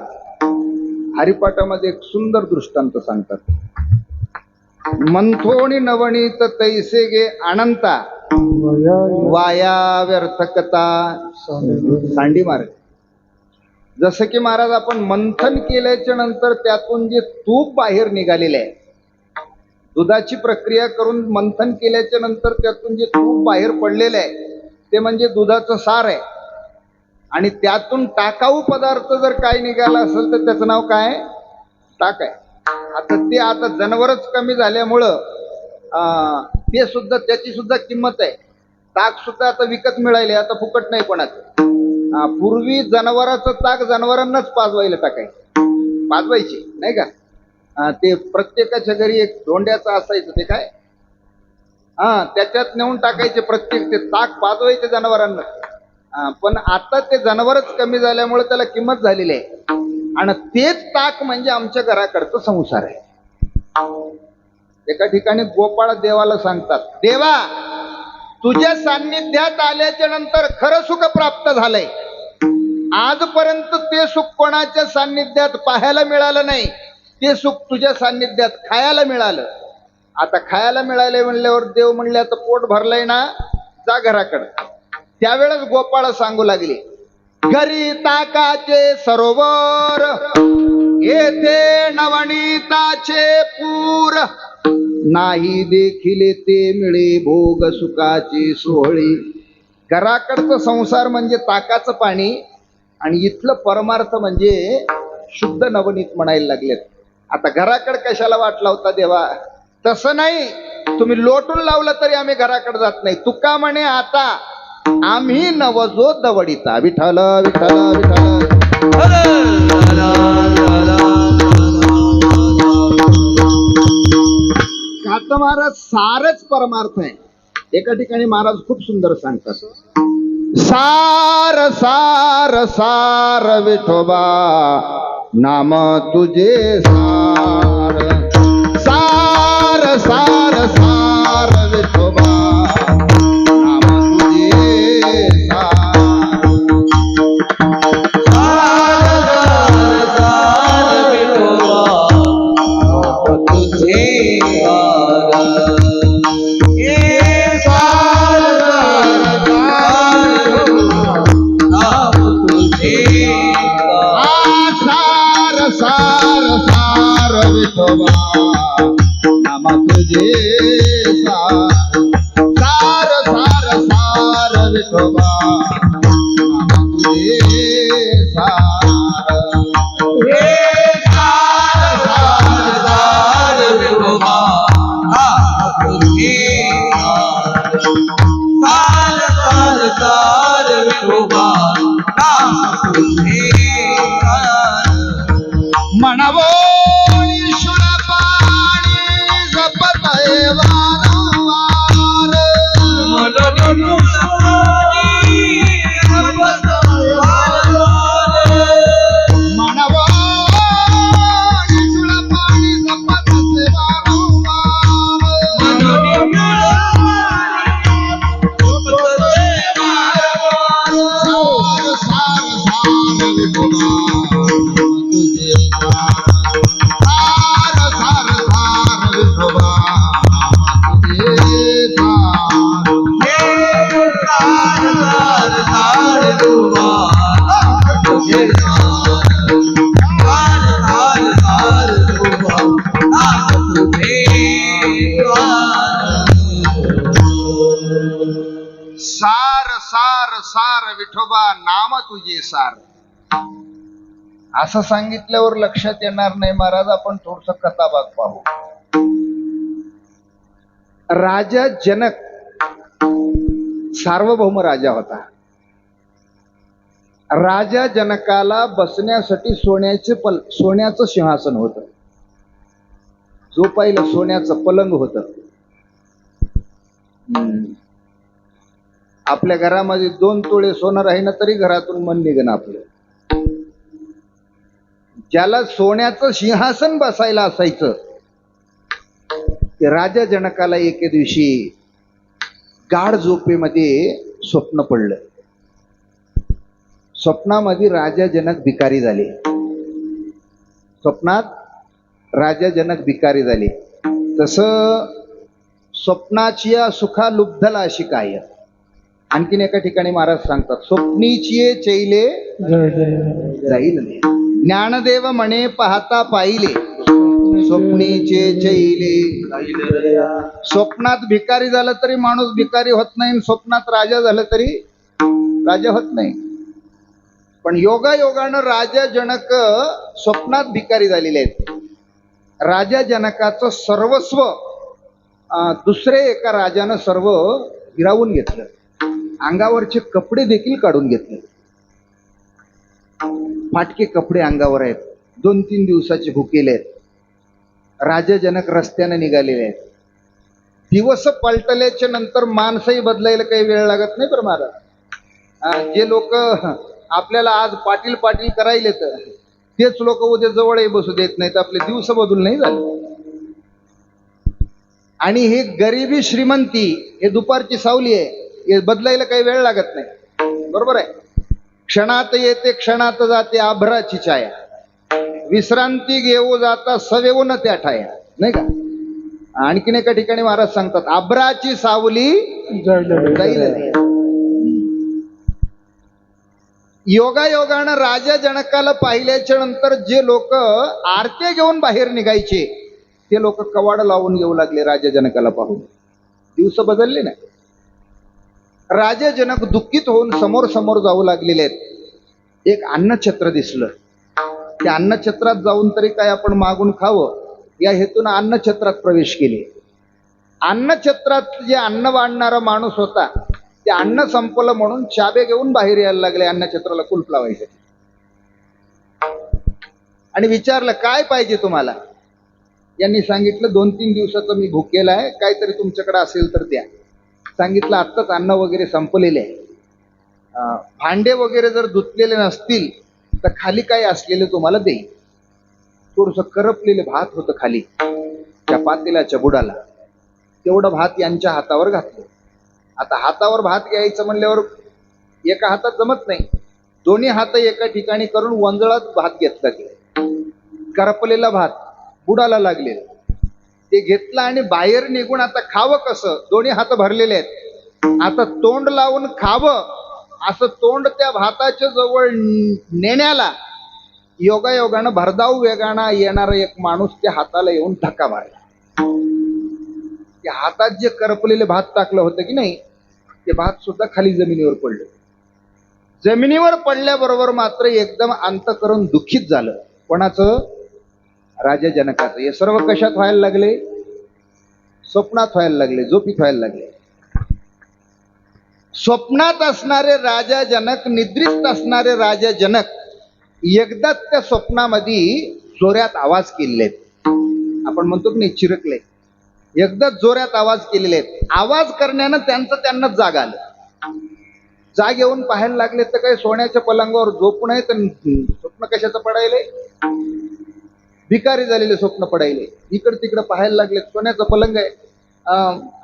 हरिपाठामध्ये एक सुंदर दृष्टांत सांगतात. मंथोणी नवनीत तैसे गे अनंता, वाया व्यर्थकता सांडी मार्ग. जसं की महाराज आपण मंथन केल्याच्या नंतर त्यातून जे तूप बाहेर निघालेले आहे, दुधाची प्रक्रिया करून मंथन केल्याच्या नंतर त्यातून जे तूप बाहेर पडलेलं आहे ते म्हणजे दुधाचं सार आहे. आणि त्यातून टाकाऊ पदार्थ जर काय निघाला असेल तर त्याचं नाव काय? टाक आहे. आता जनावरच कमी झाल्यामुळं ते सुद्धा, त्याची सुद्धा किंमत आहे. ताक सुद्धा आता विकत मिळाले, आता फुकट नाही कोणाचं. पूर्वी जनावराचं ताक जनावरांनाच पाजवायचे नाही का. ते प्रत्येकाच्या घरी एक धोंड्याचं असायचं, ते काय त्याच्यात नेऊन टाकायचे प्रत्येक, ते ताक पाजवायचे जनावरांना. पण आता ते जनावरच कमी झाल्यामुळे त्याला किंमत झालेली आहे. आणि तेच ताक म्हणजे आमच्या घराकडचं संसार आहे. एका ठिकाणी गोपाळ देवाला सांगतात, देवा तुझ्या सान्निध्यात आल्याच्या नंतर खरं सुख प्राप्त झालंय. आजपर्यंत ते सुख कोणाच्या सान्निध्यात पाहायला मिळालं नाही, ते सुख तुझ्या सान्निध्यात खायला मिळालं. आता खायला मिळाले म्हणल्यावर देव म्हणले आता पोट भरलंय ना, जा घराकडं. त्यावेळेस गोपाळ सांगू लागले, घरी ताकाचे सरोवर, येथे नवनीताचे पूर, नाही देखील ते मिळे भोग सुखाची सोहळी. घराकडचं संसार म्हणजे ताकाचं पाणी आणि इथलं परमार्थ म्हणजे शुद्ध नवनीत म्हणायला लागलेत. आता घराकडे कशाला वाट लावता देवा? तसं नाही, तुम्ही लोटून लावलं तरी आम्ही घराकडे जात नाही. तुका म्हणे आता आम्ही नवजो दवडिता. विठ्ठल विठ्ठल विठ्ठल. आता महाराज सारच परमार्थ आहे. एका ठिकाणी महाराज खूप सुंदर सांगतात, सार सार सार विठोबा नाम तुझे सार, सार सार सार विठोबा नाम तुझे सार, सार सार सार विठोबा नाम तुझे सार. हे सार सार सार नाम तुझे सार सार सार विठोबा नाम तुझे सार, सार सार सार विठोबा नाम तुझे सार. हे सार सार सार विठोबा नाम तुझे सार. सार सार सार विठोबा नाम तुझे सार. म्हणवोनी शुरपाणी जपतय वारंवार, म्हणवोनी शुरपाणी जपतय वारंवार, सार सार सार विठोबा तुझे सार, सार सार विठोबा तुझे सार. सार सार सार विठोबा नाम तुझे सार. असं सांगितल्यावर लक्षात येणार नाही महाराज, आपण थोडस कथाभाग पाहू. राजा जनक सार्वभौम राजा होता. राजा जनकाला बसण्यासाठी सोन्याचं सिंहासन होतं, जो पहिलं सोन्याचं पलंग होतं. आपल्या घरामध्ये 2 तोळे सोनं राहीना तरी घरातून मन निघन आपलं. ज्याला सोन्याचं सिंहासन बसायला असायचं ते राजा जनकाला एके दिवशी गाढ झोपेमध्ये स्वप्न पडलं. स्वप्नामध्ये राजा जनक भिकारी झाले. स्वप्नात राजा जनक भिकारी झाले. तसं स्वप्नाची सुखा लुब्धला अशी काय. आणखीन एका ठिकाणी महाराज सांगतात, स्वप्नीची चैले जाईल ज्ञानदेव म्हणे पाहता पाहिले, स्वप्नीचे चैले. स्वप्नात भिकारी झालं तरी माणूस भिकारी होत नाही, स्वप्नात राजा झालं तरी राजा होत नाही. पण योगायोगानं राजा जनक स्वप्नात भिकारी झालेले आहेत. राजा जनकाचं सर्वस्व दुसरे एका राजानं सर्व हिरावून घेतलं. अंगावरचे कपडे देखील काढून घेतले. फाटके कपडे अंगावर आहेत. 2-3 दिवसाचे भुकेले आहेत. राजा जनक रस्त्याने निघालेले आहेत. दिवस पलटल्याच्या नंतर माणसंही बदलायला काही वेळ लागत नाही. बरं महाराज, जे लोक आपल्याला आज पाटील पाटील करायले तर तेच लोक उद्या जवळही बसू देत नाहीत. आपले दिवस बदलून नाही झाले. आणि हे गरिबी श्रीमंती, हे दुपारची सावली आहे, हे बदलायला काही वेळ लागत नाही. बरोबर आहे. क्षणात येते क्षणात जाते आभराची छाया, विश्रांती घेऊ जाता सवेवून त्या ठाया, नाही का. आणखीन एका ठिकाणी महाराज सांगतात, आभराची सावली जाईल. योगायोगानं राजा जनकाला पाहिल्याच्या नंतर जे लोक आरत्या घेऊन बाहेर निघायचे ते लोक कवाड लावून येऊ लागले राजा जनकाला पाहून. दिवस बदलले ना. राजा जनक दुःखित होऊन समोर समोर जाऊ लागलेले आहेत. एक अन्नछत्र दिसलं. त्या अन्नछत्रात जाऊन तरी काय आपण मागून खावं या हेतून अन्नछत्रात प्रवेश केले. अन्नछत्रात जे अन्न वाढणारा माणूस होता, ते अन्न संपलं म्हणून चाबे घेऊन बाहेर यायला लागले अन्नछत्राला कुलप लावायसाठी. आणि विचारलं, काय पाहिजे तुम्हाला. यांनी सांगितलं, 2-3 दिवसाचं मी भुकेला आहे, काहीतरी तुमच्याकडे असेल तर द्या. सांगितलं, आत्ताच अन्न वगैरे संपलेले आहे, भांडे वगैरे जर धुतलेले नसतील तर खाली काय असलेले तुम्हाला देईल. थोडंसं करपलेले भात होतं खाली त्या पातेल्याच्या बुडाला. तेवढं भात यांच्या हातावर घातलं. आता हातावर भात घ्यायचं म्हणल्यावर एका हातात जमत नाही. दोन्ही हात एका ठिकाणी करून वंजळात भात घेतला. करपलेला भात बुडाला लागले ते घेतला आणि बाहेर निघून आता खावं कसं. दोन्ही हात भरलेले आहेत. आता तोंड लावून खावं असं तोंड त्या भाताच्या जवळ नेण्याला योगायोगानं भरधाव वेगानं येणारा एक माणूस त्या हाताला येऊन धक्का मारला. त्या हातात जे करपलेले भात टाकलं होतं की नाही, ते भात सुद्धा खाली जमिनीवर पडलं. जमिनीवर पडल्याबरोबर मात्र एकदम अंतःकरण दुःखित झालं. कोणाचं? राजा जनकाचं. हे सर्व कशात व्हायला लागले? स्वप्नात व्हायला लागले, झोपीत व्हायला लागले. स्वप्नात असणारे राजा जनक, निद्रिस्त असणारे राजा जनक एकदा त्या स्वप्नामध्ये जोरात आवाज केलेले आहेत. आपण म्हणतो की नाही, चिरकले. एकदा जोरात आवाज केलेले आहेत. आवाज करण्यानं त्यांनाच जाग आलं. जाग येऊन पाहायला लागले तर काही सोन्याच्या पलंगावर झोपून आहे, तर स्वप्न कशाचं पडायले? भिकारी झालेले स्वप्न पडायले. इकडं तिकडं पाहायला लागले, सोन्याचं पलंग आहे,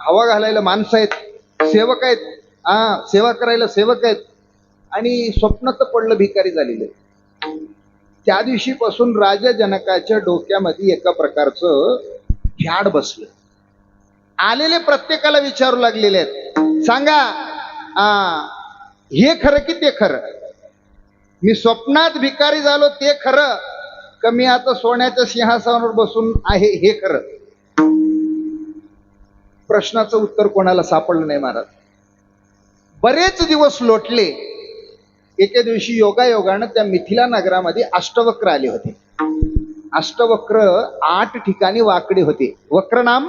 हवा घालायला माणसं आहेत, सेवक आहेत, सेवा करायला सेवक आहेत, आणि स्वप्न तर पडलं भिकारी झालेलं. त्या दिवशीपासून राजा जनकाच्या डोक्यामध्ये एका प्रकारचं फॅड बसलं. आलेले प्रत्येकाला विचारू लागलेले आहेत, सांगा हे खरं की ते खरं? मी स्वप्नात भिकारी झालो ते खरं, का मी आता सोन्याच्या सिंहासनावर बसून आहे हे खरं? प्रश्नाचं उत्तर कोणाला सापडलं नाही महाराज. बरेच दिवस लोटले. एके दिवशी योगायोगानं त्या मिथिला नगरामध्ये अष्टवक्र आले होते. अष्टवक्र 8 ठिकाणी वाकडे होते. वक्र नाम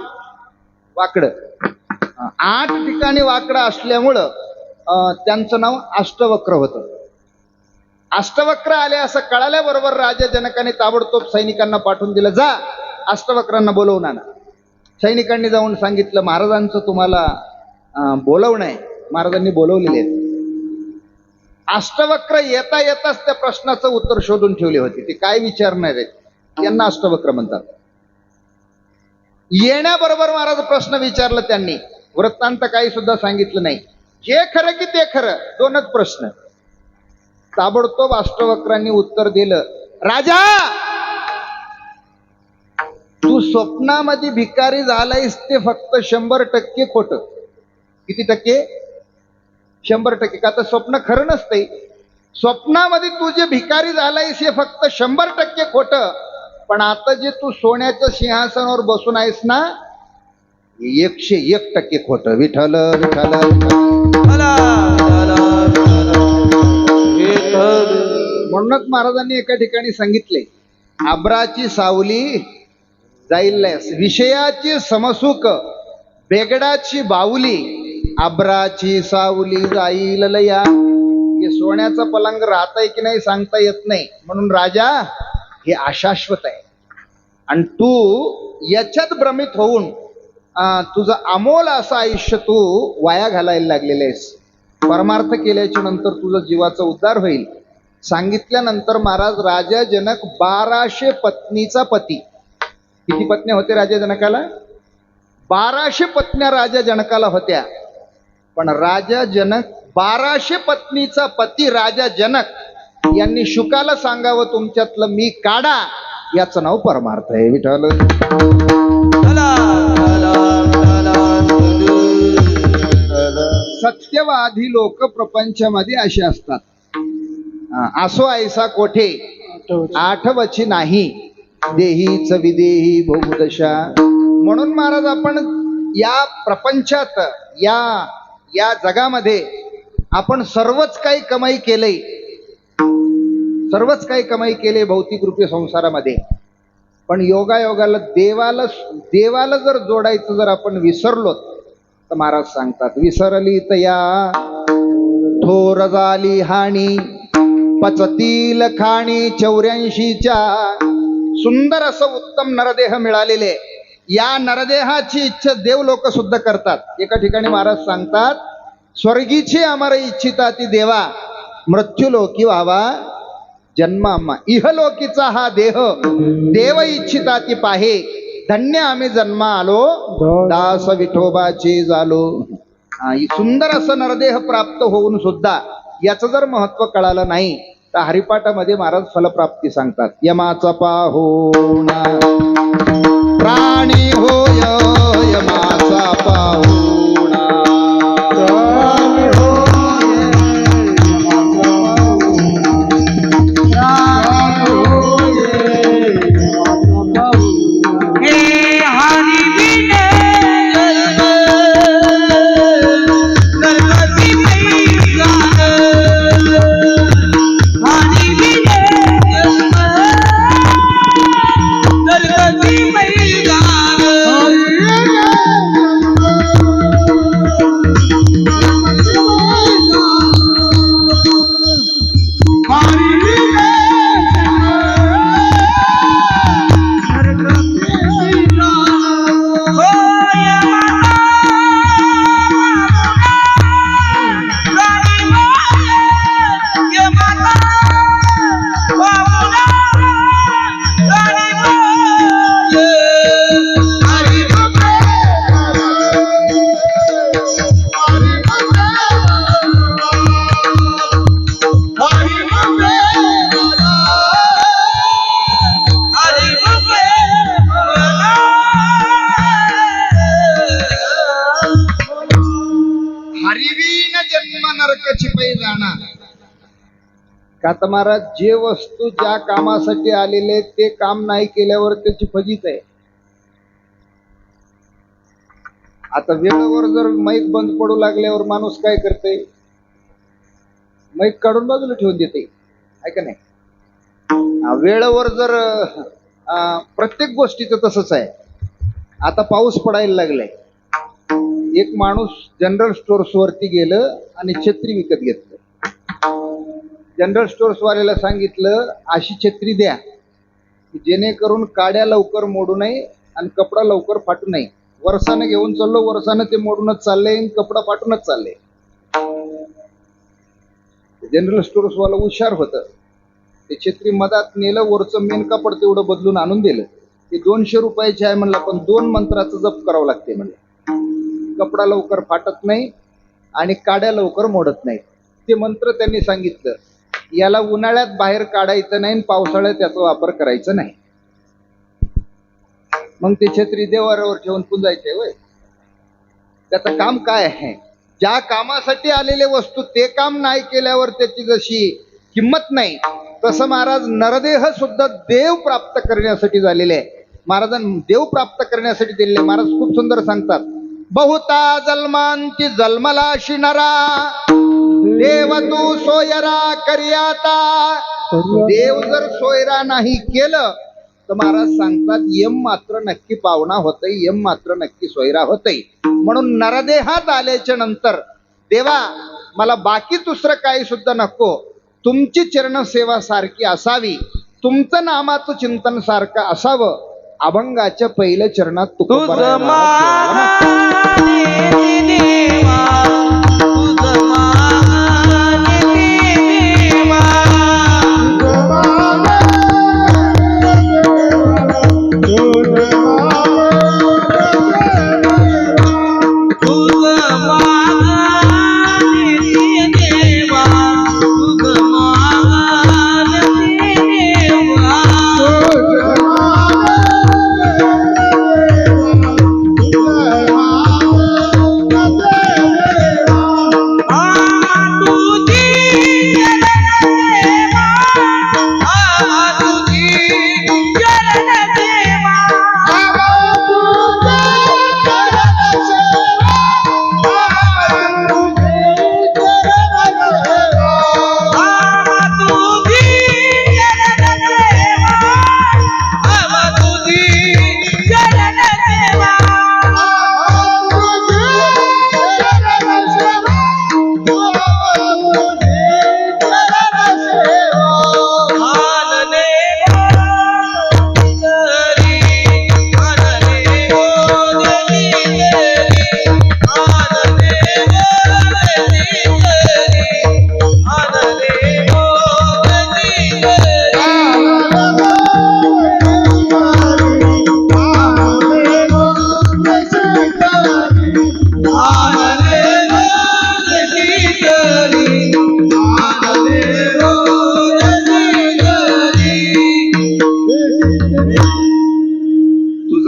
वाकडं. 8 ठिकाणी वाकडं असल्यामुळं त्यांचं नाव अष्टवक्र होतं. अष्टवक्र आले असं कळाल्याबरोबर राजा जनकाने ताबडतोब सैनिकांना पाठवून दिलं, जा अष्टवक्रांना बोलवून आणा. सैनिकांनी जाऊन सांगितलं, महाराजांचं तुम्हाला बोलवणं आहे. महाराजांनी बोलवलेले आहेत. अष्टवक्र येता येताच त्या प्रश्नाचं उत्तर शोधून ठेवले होते. ते काय विचारणार आहेत त्यांना अष्टवक्र म्हणतात. येण्याबरोबर महाराज प्रश्न विचारला त्यांनी, वृत्तांत काही सुद्धा सांगितलं नाही. हे खरं की ते खरं, दोनच प्रश्न. ताबडतोब अष्टवक्रांनी उत्तर दिलं, राजा तू स्वप्नामध्ये भिकारी झालायस ते फक्त 100% खोटं. किती टक्के? 100%. का तर स्वप्न खरं नसतंय. स्वप्नामध्ये तू जे भिकारी झालायस हे फक्त 100% खोटं. पण आता जे तू सोन्याच्या सिंहासनावर बसून आहेस ना, 101% खोटं. विठ्ठल विठ्ठल म्हणूनच महाराजांनी एका ठिकाणी सांगितले, आब्राची सावली जाईल लयस, विषयाची समसुख बेगडाची बाहुली, आब्राची सावली जाईल लया. हे सोन्याचा पलंग राहतंय की नाही सांगता येत नाही. म्हणून राजा हे अशाश्वत आहे. आणि तू याच्यात भ्रमित होऊन तुझं अमोल असं आयुष्य तू वाया घालायला लागलेलं आहेस. परमार्थ केल्याच्या नंतर तुझं जीवाचा उद्धार होईल. सांगितल्यानंतर महाराज राजा जनक 1200 पत्नीचा पती. किती पत्न्या होते राजा जनकाला? 1200 पत्न्या राजा जनकाला होत्या. पण राजा जनक 1200 पत्नीचा पती राजा जनक यांनी शुकाला सांगावं, तुमच्यातलं मी काढा. याचं नाव परमार्थ आहे. विठ्ठल सत्यवादी लोक प्रपंचामध्ये असे असतात. असो ऐसा कोठे आठवची नाही, देहीच विदेही भोगदशा. म्हणून महाराज आपण या प्रपंचात या जगामध्ये आपण सर्वच काही कमाई केलंय, सर्वच काही कमाई केले भौतिक रूपी संसारामध्ये. पण योगायोगाला देवाला जर जोडायचं जर आपण विसरलो तर महाराज सांगतात, विसरली तया थोर झाली हानी, पचतील खाणी 84च्या. सुंदर असं उत्तम नरदेह मिळालेले, या नरदेहाची इच्छा देव लोक सुद्धा करतात. एका ठिकाणी महाराज सांगतात, स्वर्गीची अमर इच्छिता ती देवा, मृत्यूलोकी व्हावा जन्मामा. इहलोकीचा हा देह देव इच्छिता ती पाहे, धन्य आम्ही जन्मा आलो दास विठोबाचे झालो. सुंदर असं नरदेह प्राप्त होऊन सुद्धा याचं जर महत्व कळालं नाही तर हरिपाठामध्ये महाराज फलप्राप्ती सांगतात. यमाचा पाहुणा प्राणी होय, यमाचा पाहुणा का तर महाराज जे वस्तू ज्या कामासाठी आलेले ते काम नाही केल्यावर त्याची फजित आहे. आता वेळेवर जर माईक बंद पडू लागल्यावर माणूस काय करते, माईक काढून बाजूला ठेवून देते, आहे का नाही? वेळेवर जर प्रत्येक गोष्टीचं तसंच आहे. आता पाऊस पडायला लागलाय, एक माणूस जनरल स्टोअर्स वरती गेलं आणि छत्री विकत घेतलं. जनरल स्टोअर्स वाल्याला सांगितलं अशी छत्री द्या की जेणेकरून काड्या लवकर मोडू नये आणि कपडा लवकर फाटू नये. वर्षानं घेऊन चाललो, वर्षानं ते मोडूनच चाललंय, कपडा फाटूनच चाललंय. जनरल स्टोअर्स वाला हुशार होतं, ते छत्री मधात नेलं, वरचं मेन कापड तेवढं बदलून आणून दिलं. ते 200 रुपयाचे आहे म्हणलं, पण 2 मंत्राचं जप करावं लागते म्हणलं. कपडा लवकर फाटत नाही आणि काड्या लवकर मोडत नाही. ते मंत्र त्यांनी सांगितलं. याला उन्हाळ्यात बाहेर काढायचं नाही, पावसाळ्यात त्याचा वापर करायचा नाही. मग ते छत्री देवाऱ्यावर ठेवून पुंजायचे होय. त्याचं काम काय आहे? ज्या कामासाठी आलेले वस्तू ते काम नाही केल्यावर त्याची जशी किंमत नाही, तसं महाराज नरदेह सुद्धा देव प्राप्त करण्यासाठी झालेले आहे. महाराजांनी देव प्राप्त करण्यासाठी दिलेले. महाराज खूप सुंदर सांगतात, बहुता जन्मांची जन्मला शिनरा देव तू सोयरा करियाता. देव जर सोयरा नाही केलं तर महाराज सांगतात यम मात्र नक्की पावना होतय, यम मात्र नक्की सोयरा होतय. म्हणून नरदेहात आल्याच्या नंतर देवा मला बाकी दुसरं काही सुद्धा नको, तुमची चरणसेवा सारखी असावी, तुमचं नामाचं चिंतन सारखं असावं. अभंगाच्या पहिल्या चरणात तुकोबाराय महाराज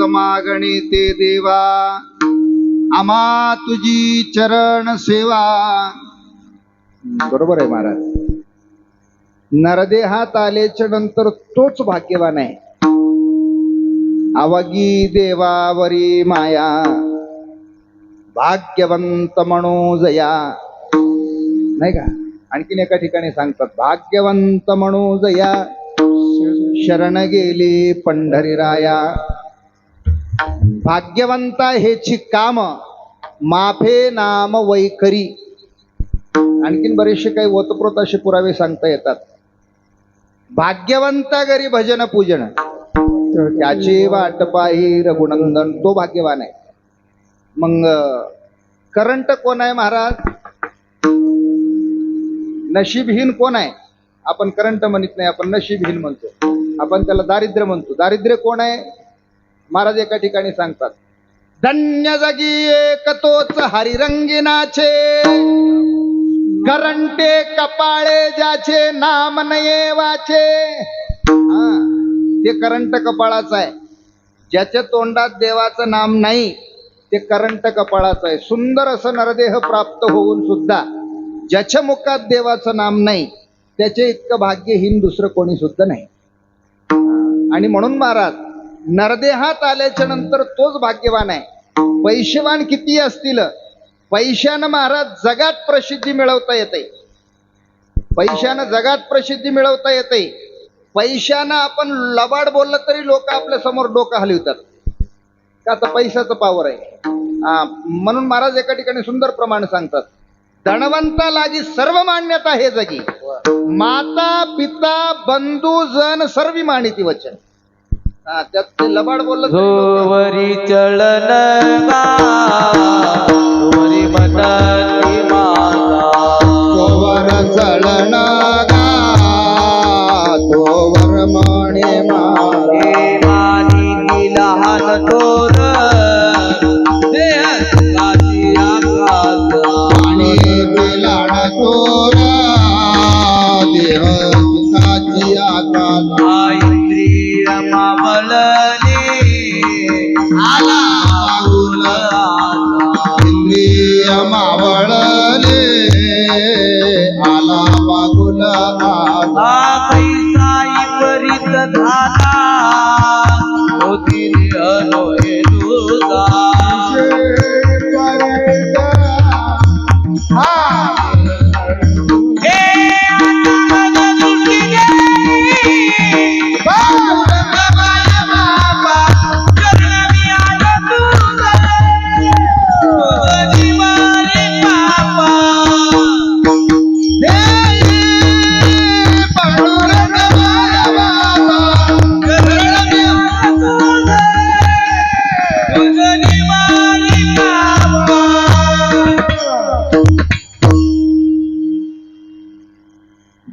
मागणी ते देवा आम्हा तुझी चरण सेवा. बरोबर आहे महाराज. नरदेहात आल्याच्या नंतर तोच भाग्यवान आहे. अवगी देवावरी माया भाग्यवंत म्हणू जया, नाही का? आणखीन एका ठिकाणी सांगतात भाग्यवंत म्हणू जया शरण गेली पंढरीराया. भाग्यवंता हेची काम माफे नाम वैखरी. आणखीन बरेचसे काही ओतप्रोत असे पुरावे सांगता येतात. भाग्यवंता घरी भजन पूजन त्याची वाट पाही रघुनंदन, तो भाग्यवान आहे. मग करंट कोण आहे महाराज? नशीबहीन कोण आहे? आपण करंट म्हणत नाही, आपण नशीबहीन म्हणतो. आपण त्याला दारिद्र्य म्हणतो. दारिद्र्य कोण आहे? महाराज एका ठिकाणी सांगतात धन्य जगी एक तोच हरिरंगिनाचे करंटे कपाळे ज्याचे नाम नये वाचे. ते करंट कपाळाचं आहे. ज्याच्या तोंडात देवाचं नाम नाही ते करंट कपाळाचं आहे. सुंदर असं नरदेह प्राप्त होऊन सुद्धा ज्याच्या मुखात देवाचं नाम नाही त्याचे इतकं भाग्यहीन दुसरं कोणी सुद्धा नाही. आणि म्हणून महाराज नरदेहात आल्याच्या नंतर तोच भाग्यवान आहे. पैसेवान किती असतील, पैशानं महाराज जगात प्रसिद्धी मिळवता येते. पैशानं जगात प्रसिद्धी मिळवता येते. पैशानं आपण लबाड बोललं तरी लोक आपल्या समोर डोकं हलवतात का? तर पैशाचं पावर आहे. म्हणून महाराज एका ठिकाणी सुंदर प्रमाण सांगतात धनवंता लागी सर्व मान्यता हे जगी माता पिता बंधू जन सर्वी मानिती वचन. त्यात ते लबाड बोललं जोवरी चलन वरी मनाली माता तोवर चलन तोवर म्हणे मारे मानिती तुझा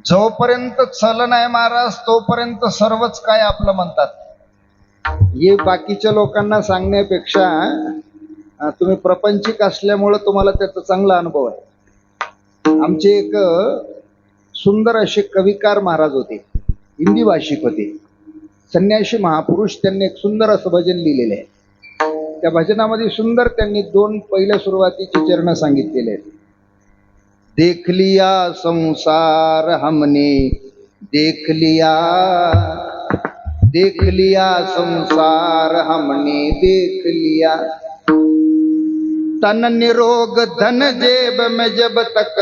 जोपर्यंत चलन आहे महाराज तोपर्यंत सर्वच काय आपलं म्हणतात. हे बाकीच्या लोकांना सांगण्यापेक्षा तुम्ही प्रपंचिक असल्यामुळं तुम्हाला त्याचा चांगला अनुभव आहे. आमचे एक सुंदर असे कविकार महाराज होते, हिंदी भाषिक होते, संन्यासी महापुरुष. त्यांनी एक सुंदर असं भजन लिहिलेलं आहे. त्या भजनामध्ये सुंदर त्यांनी 2 पहिल्या सुरुवातीचे चरण सांगितलेले आहेत. देख लिया संसार हमने, देख लिया संसार हमने देख लिया, तन निरोग धन जेब में जब तक,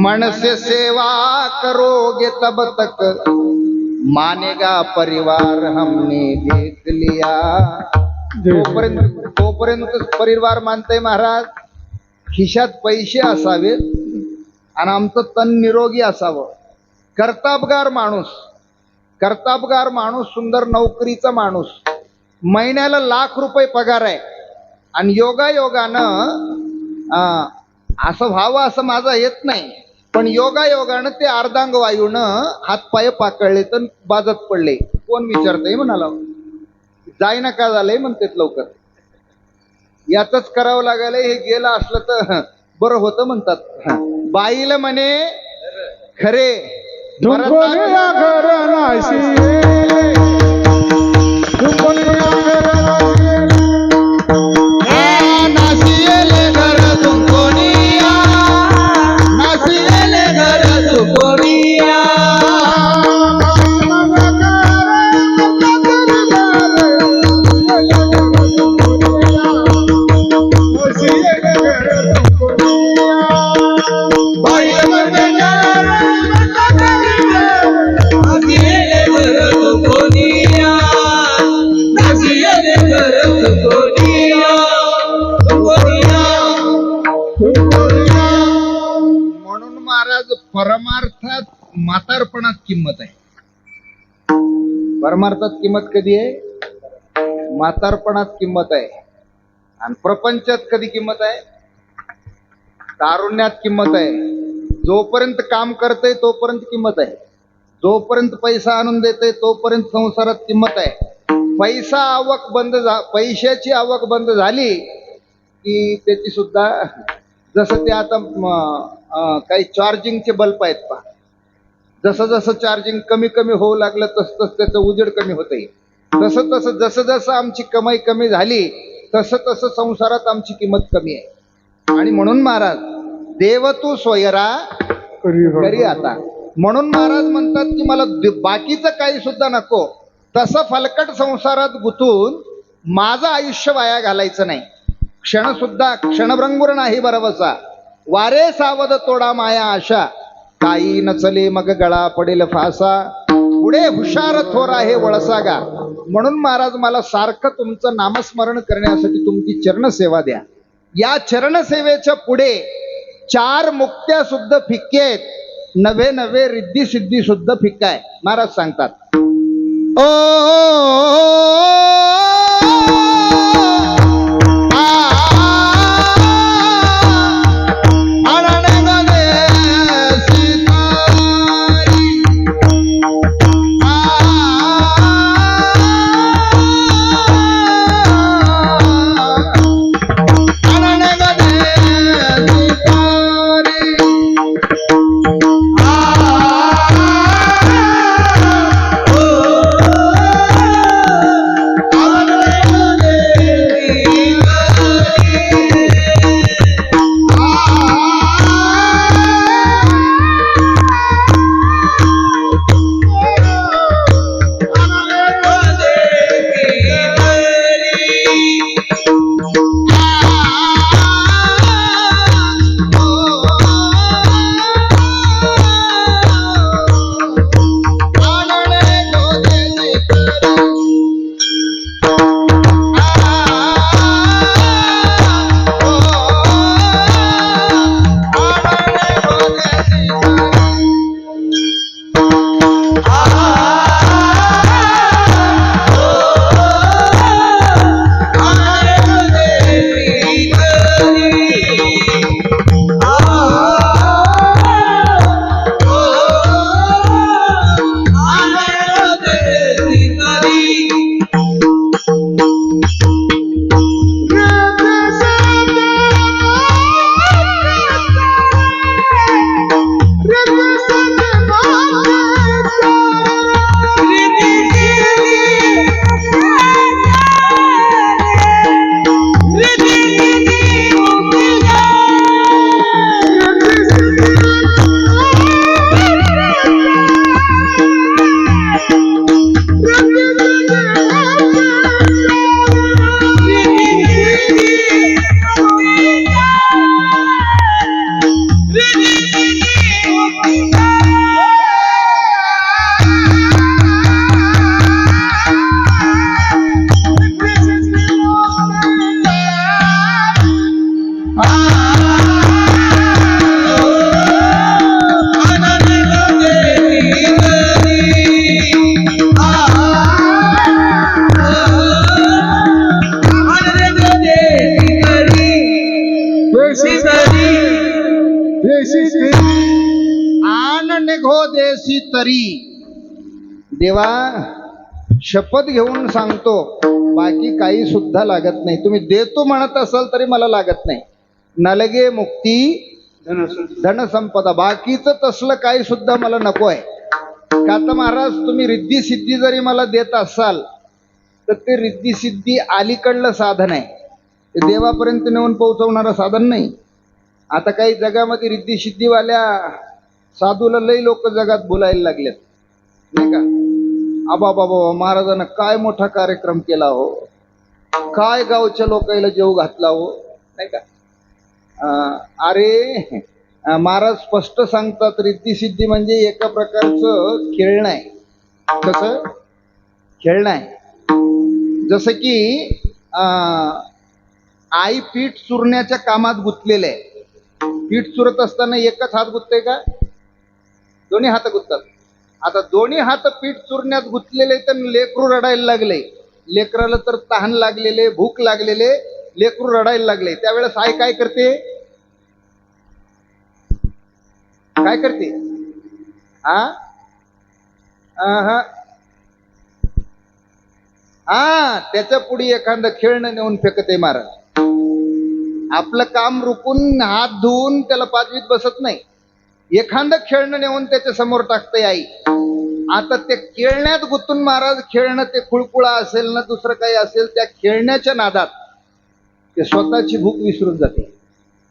मन से सेवा करोगे तब तक, मानेगा परिवार हमने देख लिया. तोपर्यंत परिवार मानतंय महाराज. खिशात पैसे असावेत आणि आमचं तन निरोगी असावं. कर्तबगार माणूस, सुंदर नोकरीचा माणूस, महिन्याला ₹1,00,000 पगार आहे आणि योगायोगानं असं व्हावं असं माझं येत नाही, पण योगायोगानं ते अर्धांग वायूनं हातपाय पाकळले तर बाजत पडले. कोण विचारतंय म्हणाला, जायना का झालंय म्हणतात लवकर. यातच करावं लागायला. हे गेलं असलं तर बरं होतं म्हणतात. बाईला म्हणे खरे परमार्थात म्हातारपणात किंमत आहे. परमार्थात किंमत कधी आहे? म्हातारपणात किंमत आहे. आणि प्रपंचात कधी किंमत आहे? तारुण्यात किंमत आहे. जोपर्यंत काम करतय तोपर्यंत किंमत आहे. जोपर्यंत पैसा आणून देतय तोपर्यंत संसारात किंमत आहे. पैशाची आवक बंद झाली की त्याची सुद्धा, जसं ते आता काही चार्जिंगचे बल्ब आहेत पहा, जसं जसं चार्जिंग कमी कमी होऊ लागलं तसं तसं त्याचं उजेड कमी होतंय. जसं जसं आमची कमाई कमी झाली तसं तसं संसारात आमची किंमत कमी आहे. आणि म्हणून महाराज देव तू सोयरा करी आता. म्हणून महाराज म्हणतात की मला बाकीचं काही सुद्धा नको, तसं फलकट संसारात गुंतून माझं आयुष्य वाया घालायचं नाही. क्षणभंगुर नाही बरवसा, वारे सावध तोडा माया आशा, काही नचले मग गळा पडेल फासा, पुढे हुशार थोर आहे वळसा गा. म्हणून महाराज मला सारखं तुमचं नामस्मरण करण्यासाठी तुमची चरणसेवा द्या. या चरणसेवेच्या पुढे 4 मुक्त्या सुद्धा फिक्के आहेत, नवे रिद्धी सिद्धी सुद्धा फिक्का आहे. महाराज सांगतात ओ आन निघो देसी तरी. देवा शपथ घेऊन सांगतो, बाकी काही सुद्धा लागत नाही. तुम्ही देतो म्हणत असाल तरी मला लागत नाही. नलगे मुक्ती धनसंपदा, बाकीचं तसलं काही सुद्धा मला नको आहे. का तर महाराज तुम्ही रिद्धी सिद्धी जरी मला देत असाल तर ते रिद्धी सिद्धी अलीकडलं साधन आहे, ते देवापर्यंत नेऊन पोहोचवणारं साधन नाही. आता काही जगामध्ये रिद्धी सिद्धीवाल्या साधूला लई लोक जगात बोलायला लागलेत, नाही का. आबा बाबा महाराजांना काय मोठा कार्यक्रम केला हो, काय गावच्या लोकांना जेव घातला हो, नाही का. अरे महाराज स्पष्ट सांगतात, रिद्धी सिद्धी म्हणजे एका प्रकारचं खेळणं आहे. कसं खेळणं आहे? जसं की आई पीठ चुरण्याच्या कामात गुंतलेले आहे. पीठ चुरत असताना एकच हात गुंतते का, दोन्ही हात गुंततात. आता दोन्ही हात पीठ चुरण्यात गुंतलेले, तर लेकरू रडायला लागले. लेकराला तर तहान लागलेले, भूक लागलेले, लेकरू रडायला लागले. त्यावेळेस आई काय करते, काय करते? त्याच्या पुढे एखादं खेळणं नेऊन फेकते महाराज. आपलं काम रुकून हात धुवून त्याला पाचवीत बसत नाही, एखादं खेळणं नेऊन त्याच्या समोर टाकते आई. आता ते खेळण्यात गुंतून महाराज खेळणं, ते खुळकुळा असेल ना दुसरं काही असेल, त्या खेळण्याच्या नादात ते स्वतःची भूक विसरून जाते.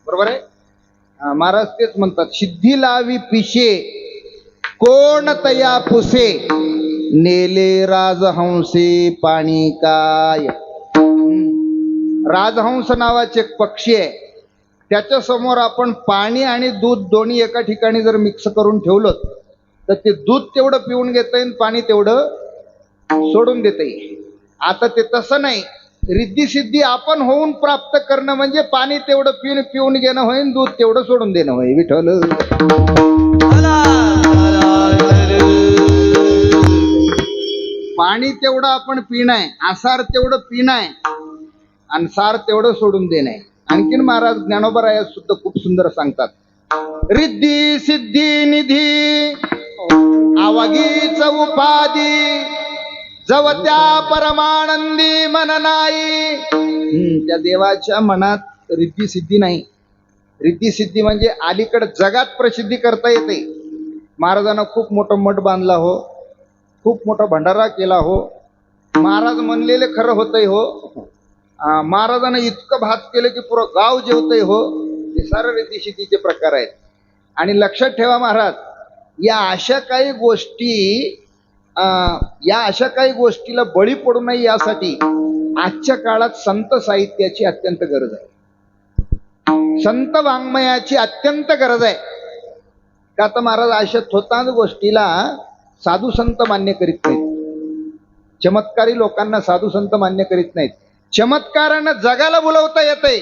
बरोबर आहे. महाराज तेच म्हणतात, सिद्धी लावी पिशे कोण तया पुसे, नेले राजहंसे पाणी काय. राजहंस नावाचे एक पक्षी आहे, त्याच्या समोर आपण पाणी आणि दूध दोन्ही एका ठिकाणी जर मिक्स करून ठेवलं तर ते दूध तेवढं पिऊन घेता येईल, पाणी तेवढं सोडून देता येईल. आता ते तसं नाही, रिद्धी सिद्धी आपण होऊन प्राप्त करणं म्हणजे पाणी तेवढं पिऊन घेणं होईल, दूध तेवढं सोडून देणं होईल. विठ्ठल पाणी तेवढं आपण पिणं आहे, आसार तेवढं पिणं आहे, आणि सार तेवढं सोडून देणं आहे. आणखीन महाराज ज्ञानोबरायात सुद्धा खूप सुंदर सांगतात, रिद्धी सिद्धी निधी आवागीच उपाधी, जव त्या परमानंदी मन नाही. त्या देवाच्या मनात रिद्धी सिद्धी नाही. रिद्धी सिद्धी म्हणजे अलीकडे जगात प्रसिद्धी करता येते. महाराजांना खूप मोठं मठ बांधला हो, खूप मोठा भंडारा केला हो, महाराज म्हणलेले खरं होतंय हो, महाराजांना इतकं भात केलं की पुरं गाव जेवतंय हो. हे सारे रिद्धी सिद्धीचे प्रकार आहेत. आणि लक्षात ठेवा महाराज, या अशा काही गोष्टीला बळी पडू नये यासाठी आजच्या काळात संत साहित्याची अत्यंत गरज आहे, संत वाङ्मयाची अत्यंत गरज आहे. का तर महाराज अशा थोतांच गोष्टीला साधू संत मान्य करीत नाहीत, चमत्कारी लोकांना साधू संत मान्य करीत नाहीत. चमत्कारानं जगाला बोलवता येते,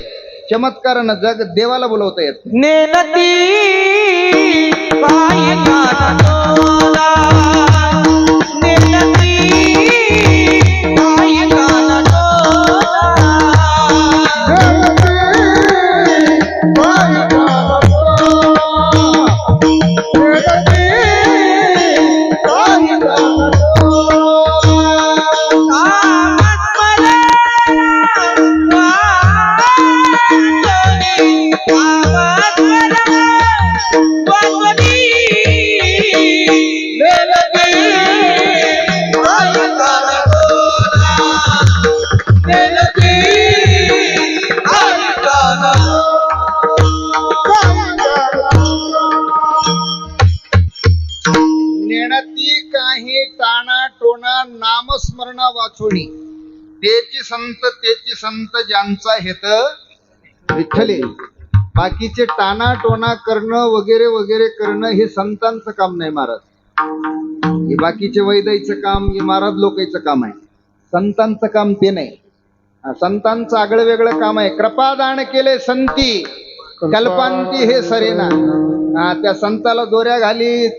चमत्कारानं जग देवाला बोलवता येत नेनती पाय कानोला, नेनती पाय कानोला, नामस्मरणा वाचोणी, तेची संत ज्यांचा हेत विठ्ठले. बाकीचे टाना टोना करणं वगैरे वगैरे करणं हे संतांचं काम नाही महाराज. हे बाकीचे वैद्याचं काम, हे महाराज लोकांचं काम आहे. संतांचं काम ते नाही. संतांचं आगळं वेगळं काम आहे. कृपादान केले संती कल्पांती हे सरेना. त्या संताला दोऱ्या घालीत,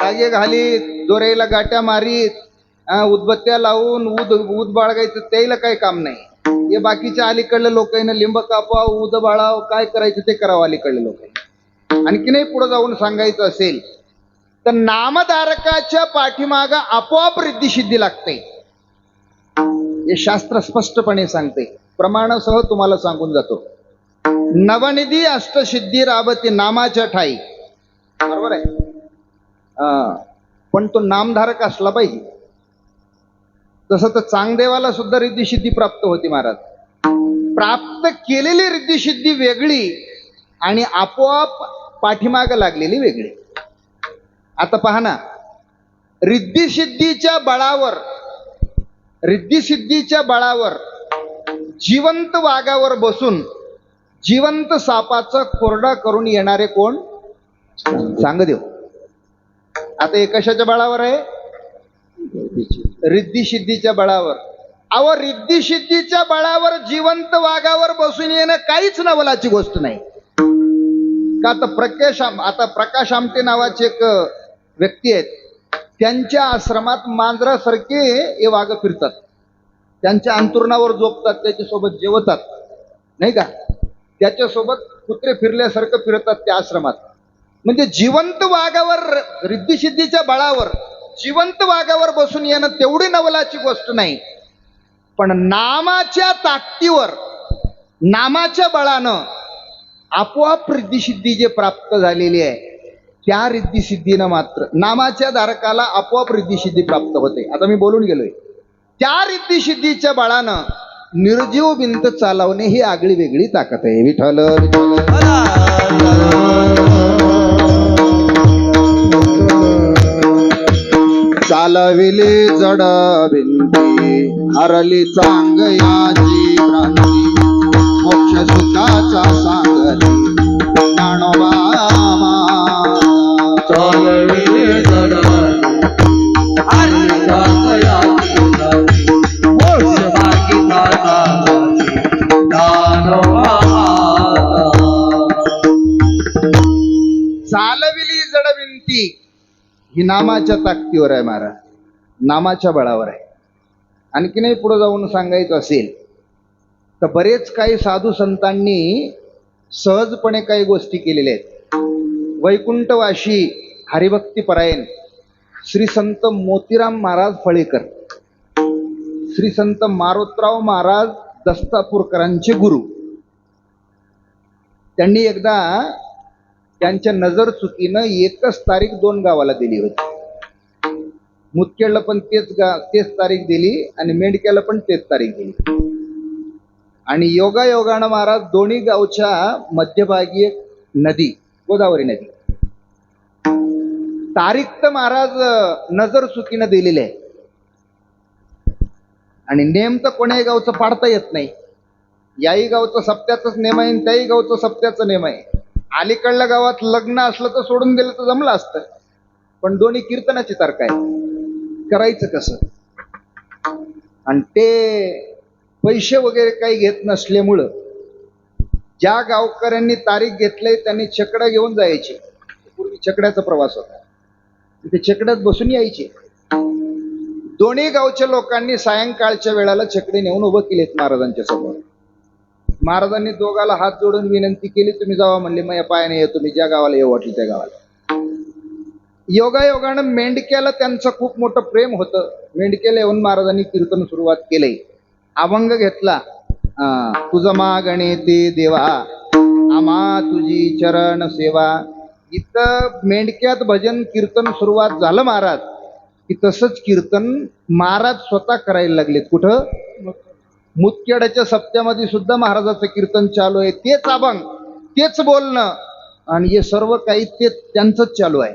धागे घालीत, दोऱ्याला गाट्या मारीत, उदबत्त्या लावून ऊद बाळगायचं, त्याला काही काम नाही. हे बाकीच्या अलीकडल्या लोकांना लिंब कापाव, ऊद बाळाव, काय करायचं ते करावं अलीकडल्या लोकांना. आणखीनही पुढे जाऊन सांगायचं असेल तर नामधारकाच्या पाठीमाग आपोआप रिद्धिसिद्धी लागते. हे शास्त्र स्पष्टपणे सांगते. प्रमाणासह तुम्हाला सांगून जातो. नवनिधी अष्टसिद्धी राबती नामाच्या ठाई. बरोबर आहे. पण तो नामधारक असला पाहिजे. तसं तर चांगदेवाला सुद्धा रिद्धिसिद्धी प्राप्त होती महाराज. प्राप्त केलेली रिद्धिसिद्धी वेगळी आणि आपोआप पाठीमाग लागलेली वेगळी. आता पहा ना, रिद्धिसिद्धीच्या बळावर जिवंत वाघावर बसून जिवंत सापाचा कोरडा करून येणारे कोण? चांगदेव. आता हे कशाच्या बळावर आहे? रिद्धिसिद्धीच्या बळावर. अहो, रिद्धिसिद्धीच्या बळावर जिवंत वाघावर बसून येणं काहीच नवलाची गोष्ट नाही का? आता प्रकाश आमटे नावाचे एक व्यक्ती आहेत. त्यांच्या आश्रमात मांजरासारखे हे वाघ फिरतात. त्यांच्या अंतुरणावर झोपतात, त्याच्यासोबत जेवतात, नाही का? त्याच्यासोबत कुत्रे फिरल्यासारखं फिरतात त्या आश्रमात. म्हणजे जिवंत वाघावर, रिद्धिसिद्धीच्या बळावर जिवंत वाघावर बसून येणं तेवढी नवलाची गोष्ट नाही. पण नामाच्या ताकदीवर, नामाच्या बळानं आपोआप रिद्धिसिद्धी जे प्राप्त झालेली आहे, त्या रिद्धिसिद्धीनं मात्र नामाच्या धारकाला आपोआप रिद्धिसिद्धी प्राप्त होते. आता मी बोलून गेलोय. त्या रिद्धिसिद्धीच्या बळानं निर्जीव भिंत चालवणे ही आगळी वेगळी ताकद आहे. विठ्ठल चालविले जड भिंती, हरली चांग याची भ्रांती, मोक्ष सुखाचा सांगली ज्ञानोबा. चालविले जड हरली चांग याची भ्रांती, मोक्ष सुखाचा ज्ञानोबा. चालविली जड भिंती ही नामाच्या ताकदीवर आहे महाराज, नामाच्या बळावर आहे. आणखीनही पुढे जाऊन सांगायचं असेल तर बरेच काही साधू संतांनी सहजपणे काही गोष्टी केलेल्या आहेत. वैकुंठवाशी हरिभक्तीपरायण श्री संत मोतीराम महाराज फळेकर, श्री संत मारोतराव महाराज दस्तापूरकरांचे गुरु, त्यांनी एकदा त्यांच्या नजर चुकीनं एकच तारीख 2 गावाला दिली होती. मुदखेडला पण तेच तारीख दिली आणि मेंढक्याला पण तेच तारीख दिली. आणि योगायोगानं महाराज दोन्ही गावच्या मध्यभागी एक नदी, गोदावरी नदी, तारीख तर महाराज नजर चुकीनं दिलेली आहे. आणि नेम तर कोण्याही गावचं पाडता येत नाही. याही गावचं सप्त्याचाच नेम आहे, त्याही गावचं सप्त्याचं नेम आहे. अलीकडल्या गावात लग्न असलं तर सोडून दिलं तर जमलं असतं, पण दोन्ही कीर्तनाची तारखा आहे. करायचं कसं? आणि ते पैसे वगैरे काही घेत नसल्यामुळं ज्या गावकऱ्यांनी तारीख घेतली त्यांनी छकडा घेऊन जायचे. पूर्वी छकड्याचा प्रवास होता, ते छकड्यात बसून यायचे. दोन्ही गावच्या लोकांनी सायंकाळच्या वेळेला छकडे नेऊन उभं केलेत महाराजांच्या समोर. महाराजांनी दोघाला हात जोडून विनंती केली, तुम्ही जावा म्हणले, मग या पायाने येतो, मी ज्या गावाला येऊ वाटलं त्या गावाला. योगायोगानं मेंढक्याला त्यांचं खूप मोठं प्रेम होतं. मेंढक्याला येऊन महाराजांनी कीर्तन सुरुवात केले. अभंग घेतला, तुझं मागणे ते देवा, आम्हा तुझी चरण सेवा. इथं मेंढक्यात भजन कीर्तन सुरुवात झालं महाराज की तसंच कीर्तन महाराज स्वतः करायला लागलेत. कुठं? मुदखेडच्या सप्त्यामध्ये सुद्धा महाराजाचं कीर्तन चालू आहे. तेच अभंग, तेच बोलणं आणि हे सर्व काही ते त्यांचंच चालू आहे.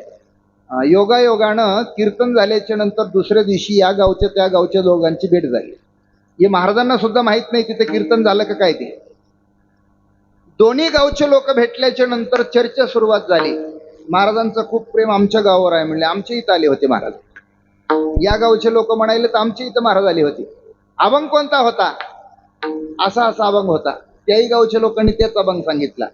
योगायोगानं कीर्तन झाल्याच्या नंतर दुसऱ्या दिवशी या गावच्या त्या गावच्या दोघांची भेट झाली. हे महाराजांना सुद्धा माहित नाही तिथे कीर्तन झालं का काय ते. दोन्ही गावचे लोक भेटल्याच्या नंतर चर्चा सुरुवात झाली. महाराजांचं खूप प्रेम आमच्या गावावर आहे म्हणले. आमच्या इथं आले होते महाराज. या गावचे लोक म्हणाले तर आमच्या इथं महाराज आले होते. अभंग कोणता होता? असा असा अभंग होता. त्याही गावच्या लोकांनी तेच अभंग सांगितला.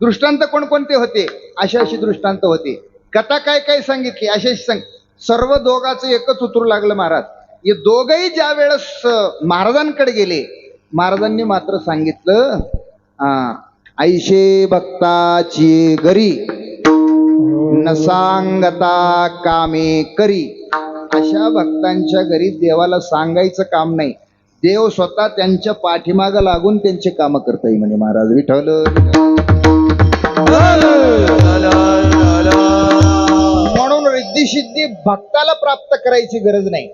दृष्टांत कोणकोणते होते? अशी अशी दृष्टांत होते. कथा काय काय सांगितली अशी अशी सर्व दोघांचं एकच उतरू लागलं महाराज. हे दोघही ज्या वेळेस महाराजांकडे गेले, महाराजांनी मात्र सांगितलं, ऐशे भक्ताची गरी न सांगता कामे करी. अशा भक्तांच्या घरी देवाला सांगायचं काम नाही, देव स्वतः त्यांच्या पाठीमागं लागून त्यांचे काम करताय म्हणे महाराज. विठ्ठल म्हणून रिद्धी भक्ताला प्राप्त करायची गरज नाही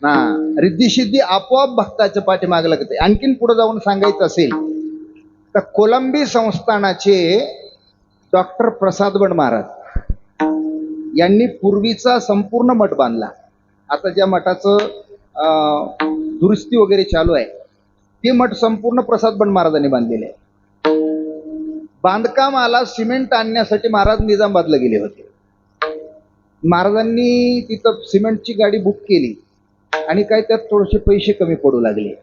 ना, रिद्धी आपोआप भक्ताच्या पाठीमागे लागते. आणखीन पुढे जाऊन सांगायचं असेल तर कोलंबी संस्थानाचे डॉक्टर प्रसादबन महाराज यांनी पूर्वीचा संपूर्ण मठ बांधला. आता ज्या मठाचं दुरुस्ती वगैरे चालू आहे ते मठ संपूर्ण प्रसादबन महाराजांनी बांधलेले आहे. बांधकामाला सिमेंट आणण्यासाठी महाराज निजामाबादला गेले होते. महाराजांनी तिथं सिमेंटची गाडी बुक केली आणि काय त्यात थोडेसे पैसे कमी पडू लागले.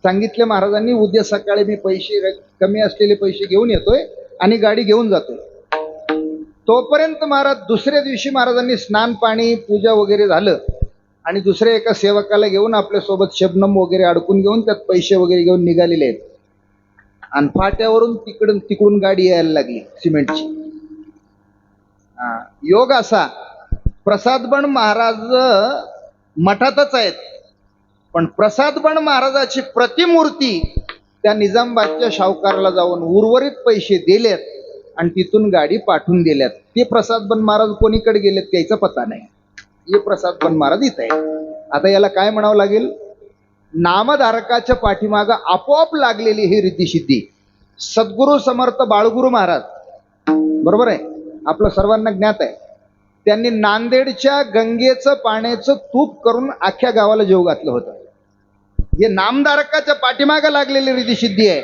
सांगितले महाराजांनी उद्या सकाळी मी पैसे कमी असलेले पैसे घेऊन येतोय आणि गाडी घेऊन जातोय. तोपर्यंत महाराज दुसऱ्या दिवशी महाराजांनी स्नान पाणी पूजा वगैरे झालं आणि दुसऱ्या एका सेवकाला घेऊन आपल्या सोबत शबनम वगैरे अडकून घेऊन त्यात पैसे वगैरे घेऊन निघालेले आहेत. आणि फाट्यावरून तिकडून गाडी यायला लागली सिमेंटची. योग असा प्रसादबन महाराज मठातच आहेत, पण प्रसादबन महाराजाची प्रतिमूर्ती त्या निजामाबादच्या शाहूकारला जाऊन उर्वरित पैसे दिलेत आणि तिथून गाडी पाठवून दिल्यात. ते प्रसादबन महाराज कोणीकडे गेलेत त्याचा पत्ता नाही. हे प्रसादबन महाराज इथं आहे. आता याला काय म्हणावं लागेल, नामधारकाच्या पाठीमागं आपोआप लागलेली ही रिद्धी सद्गुरू समर्थ बाळगुरू महाराज बरोबर आहे, आपलं सर्वांना ज्ञात आहे. त्यांनी नांदेडच्या गंगेचं पाण्याचं तूप करून अख्ख्या गावाला जेव घातलं होतं. हे नामधारकाच्या पाठीमागं लागलेली रिद्धी आहे,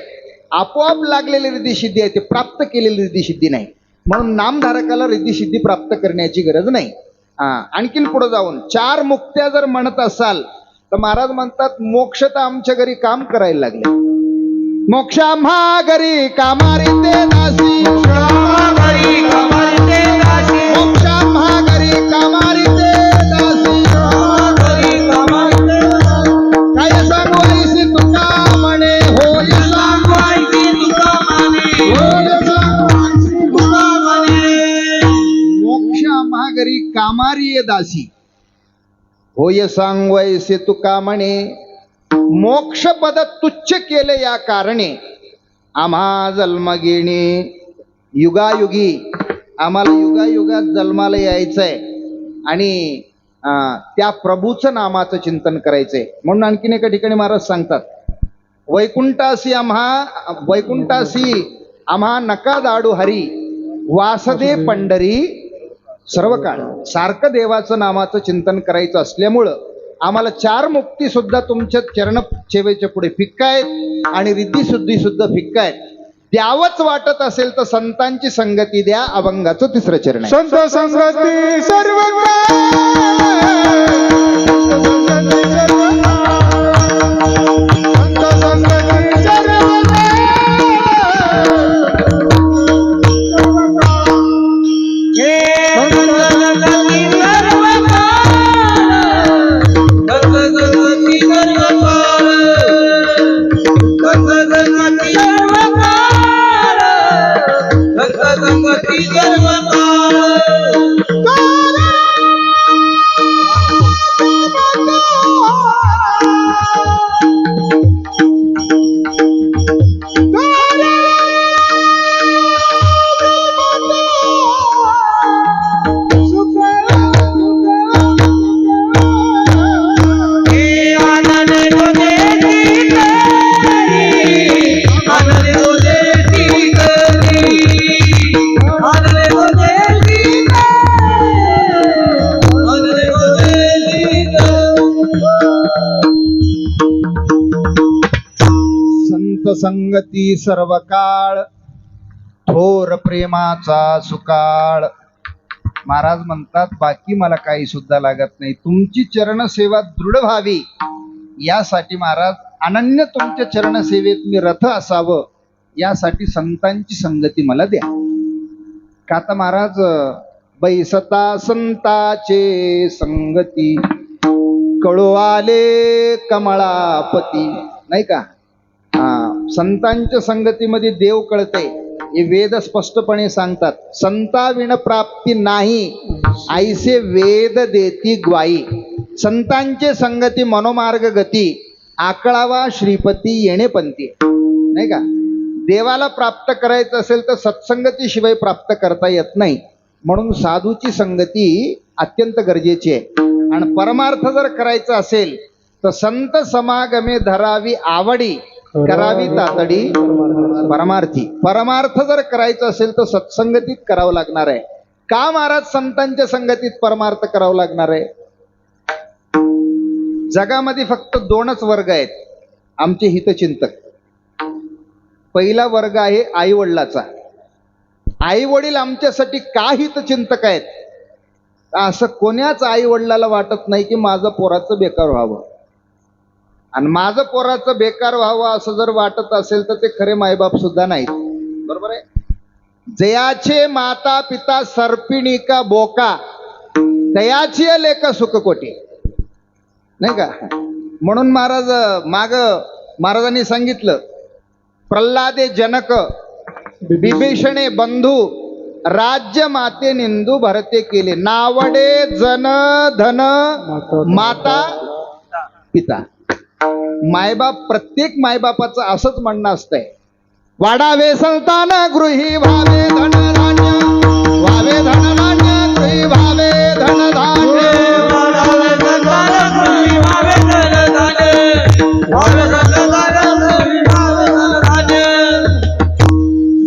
आपोआप लागलेली रिद्धी आहे, ते प्राप्त केलेली रिद्धी नाही. म्हणून नामधारकाला रिद्धी प्राप्त करण्याची गरज नाही. आणखीन पुढे जाऊन 4 मुक्त्या जर म्हणत असाल तर महाराज म्हणतात मोक्ष तर आमच्या घरी काम करायला लागले. मोक्ष आम्हा घरी कामारी ते दासी, मोक्ष आम्हा घरी कामारी ते दासी. काय सांगवायसी तुका म्हणे होय सांगवायसी तुका म्हणे. मोक्ष आम्हा घरी कामारी ये दासी होय सांगवायसे तुका म्हणे. मोक्षपद तुच्छ केले या कारणे आम्हा जन्म घेणे. युगायुगी आम्हाला युगायुगात जन्माला यायचंय आणि त्या प्रभूचं नामाचं चिंतन करायचंय. म्हणून आणखीन एका ठिकाणी महाराज सांगतात वैकुंठासी आम्हा नका दाडू हरी वासदे पंढरी सर्व काळ. सारखं देवाचं नामाचं चिंतन करायचं असल्यामुळं आम्हाला 4 मुक्ती सुद्धा तुमच्या चरण सेवेच्या पुढे फिक्का आहेत आणि रिद्धी सुद्धा फिक्का आहेत. द्यावंच वाटत असेल तर संतांची संगती द्या. अभंगाचं 3रं चरण आहे. संत संगती सर्व संगती सर्व काळ थोर प्रेमाचा सुकाळ. महाराज म्हणतात बाकी मला काही सुद्धा लागत नाही, तुमची चरणसेवा दृढ व्हावी यासाठी महाराज अनन्य तुमच्या चरणसेवेत मी रथ असावं यासाठी संतांची संगती मला द्या. का तर महाराज बैसता संताचे संगती कळू आले कमळापती नाही का. संतांच्या संगतीमध्ये देव कळते हे वेद स्पष्टपणे सांगतात. संता विण प्राप्त प्राप्ती नाही ऐसे वेद देती ग्वाई. संतांचे संगती मनोमार्ग गती आकळावा श्रीपती येणे पंथी. नाही का, देवाला प्राप्त करायचं असेल तर सत्संगतीशिवाय प्राप्त करता येत नाही. म्हणून साधूची संगती अत्यंत गरजेची आहे. आणि परमार्थ जर करायचा असेल तर संत समागमे धरावी आवडी करावी तातडी परमार्थी. परमार्थ जर करायचं असेल तर सत्संगतीत करावं लागणार आहे. का महाराज संतांच्या संगतीत परमार्थ करावं लागणार आहे? जगामध्ये फक्त दोनच वर्ग आहेत आमचे हितचिंतक. पहिला वर्ग आहे आई वडिलाचा. आई वडील आमच्यासाठी का हितचिंतक आहेत? असं कोण्याच आई वडिलाला वाटत नाही की माझं पोराचं बेकार व्हावं. आणि माझं पोराचं बेकार व्हावं असं जर वाटत असेल तर ते खरे मायबाप सुद्धा नाहीत. बरोबर आहे. जयाचे माता पिता सर्पिणी का बोका तयाची लेख सुखकोटी. नाही का, म्हणून महाराजांनी सांगितलं, प्रल्हादे जनक विभीषणे बंधू राज्य माते निंदू भरते केले नावडे जन धन माता पिता. मायबाप, प्रत्येक मायबापाचं असंच म्हणणं असतंय, वाढावे संतान गृही भावे धनधान्य, व्हावे धनधान्य गृही भावे धनधान्य.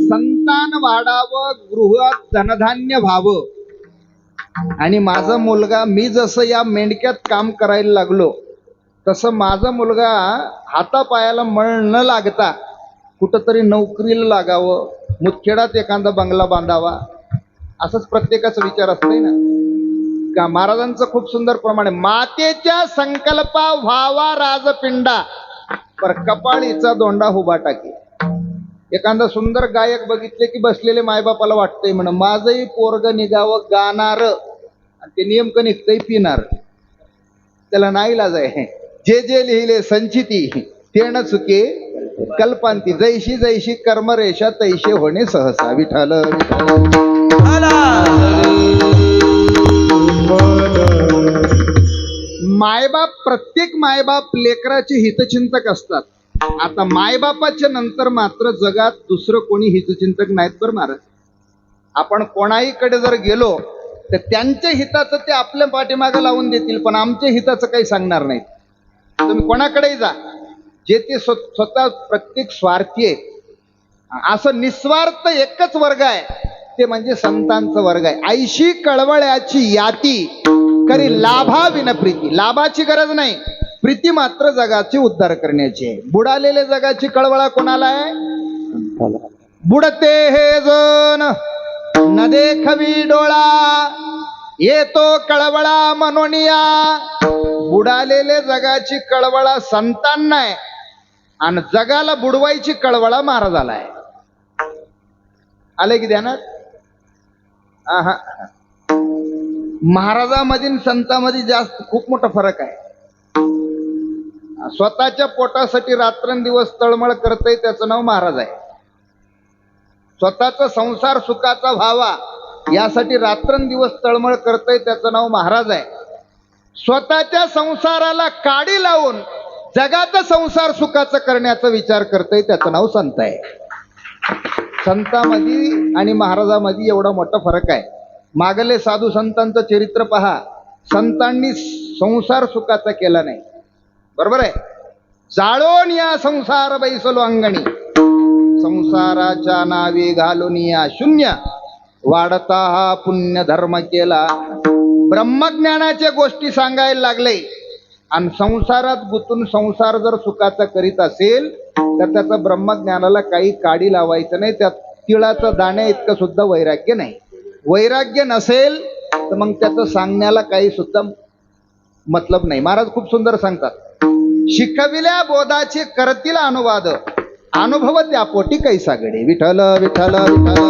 संतान वाढावं, गृहात धनधान्य व्हावं. आणि माझा मुलगा, मी जसं या मेंढक्यात काम करायला लागलो तसं माझा मुलगा हातापायाला मळ न लागता कुठंतरी नोकरीला लागावं, मुदखेडात एखादा बंगला बांधावा, असंच प्रत्येकाचा विचार असतोय ना. का महाराजांचं खूप सुंदर प्रमाणे, मातेच्या संकल्पा व्हावा राजपिंडा पर कपाळीचा दोंडा हुबा टाके. एखादा सुंदर गायक बघितले की बसलेले मायबापाला वाटतंय म्हण माझंही पोरग निघावं गाणार, आणि ते नेमकं निघतंय पिणार. त्याला नाही लाज आहे. जे जे लिहिले संचिती ते न चुके कल्पांती, जैशी जैशी कर्मरेषा तैशे होणे सहसा. विठ्ठल मायबाप, प्रत्येक मायबाप लेकराचे हितचिंतक असतात. आता मायबापाच्या नंतर मात्र जगात दुसरं कोणी हितचिंतक नाहीत बरं महाराज. आपण कोणाहीकडे जर गेलो तर त्यांच्या हिताचं ते आपल्या पाठीमागं लावून देतील, पण आमच्या हिताचं काही सांगणार नाहीत. तुम्ही कोणाकडेही जा, जे ते स्वतः प्रत्येक स्वार्थी आहे. असं निस्वार्थ एकच वर्ग आहे, ते म्हणजे संतांचा वर्ग आहे. ऐशी कळवळ्याची याती करी लाभा विन प्रीती. लाभाची गरज नाही, प्रीती मात्र जगाची उद्धार करण्याची आहे. बुडालेले जगाची कळवळा कोणाला आहे? बुडते हे जन न देखवी डोळा येतो कळवळा मनोनिया. बुडालेले जगाची कळवळा संतांना आहे आणि जगाला बुडवायची कळवळा महाराजाला आहे. आले की ध्यानात? महाराजामध्ये आणि संतांमध्ये जास्त खूप मोठा फरक आहे. स्वतःच्या पोटासाठी रात्रंदिवस तळमळ करतय त्याचं नाव महाराज आहे. स्वतःचा संसार सुखाचा व्हावा यासाठी रात्रंदिवस तळमळ करतय त्याचं नाव महाराज आहे. स्वतःच्या संसाराला काडी लावून जगाचा संसार सुखाचा करण्याचा विचार करतय त्याचं नाव संत आहे. संतांमध्ये आणि महाराजामध्ये एवढा मोठा फरक आहे. मागले साधू संतांचं चरित्र पहा, संतांनी संसार सुखाचा केला नाही. बरोबर आहे. जाळून या संसार बैसलो अंगणी, संसाराच्या नावे घालून या शून्य, वाढता हा पुण्य धर्म केला. ब्रह्मज्ञानाच्या गोष्टी सांगायला लागले आणि संसारात गुंतून संसार जर सुखाचा करीत असेल तर त्याचा ब्रह्मज्ञानाला काही काडी लावायचं नाही. त्यात तिळाचं दाण्या इतकं सुद्धा वैराग्य नाही. वैराग्य नसेल तर मग त्याचं सांगण्याला काही सुद्धा मतलब नाही. महाराज खूप सुंदर सांगतात, शिकविल्या बोधाचे करतील अनुवाद, अनुभव त्या पोटी कैसा गडे. विठ्ठल विठ्ठल विठ्ठल.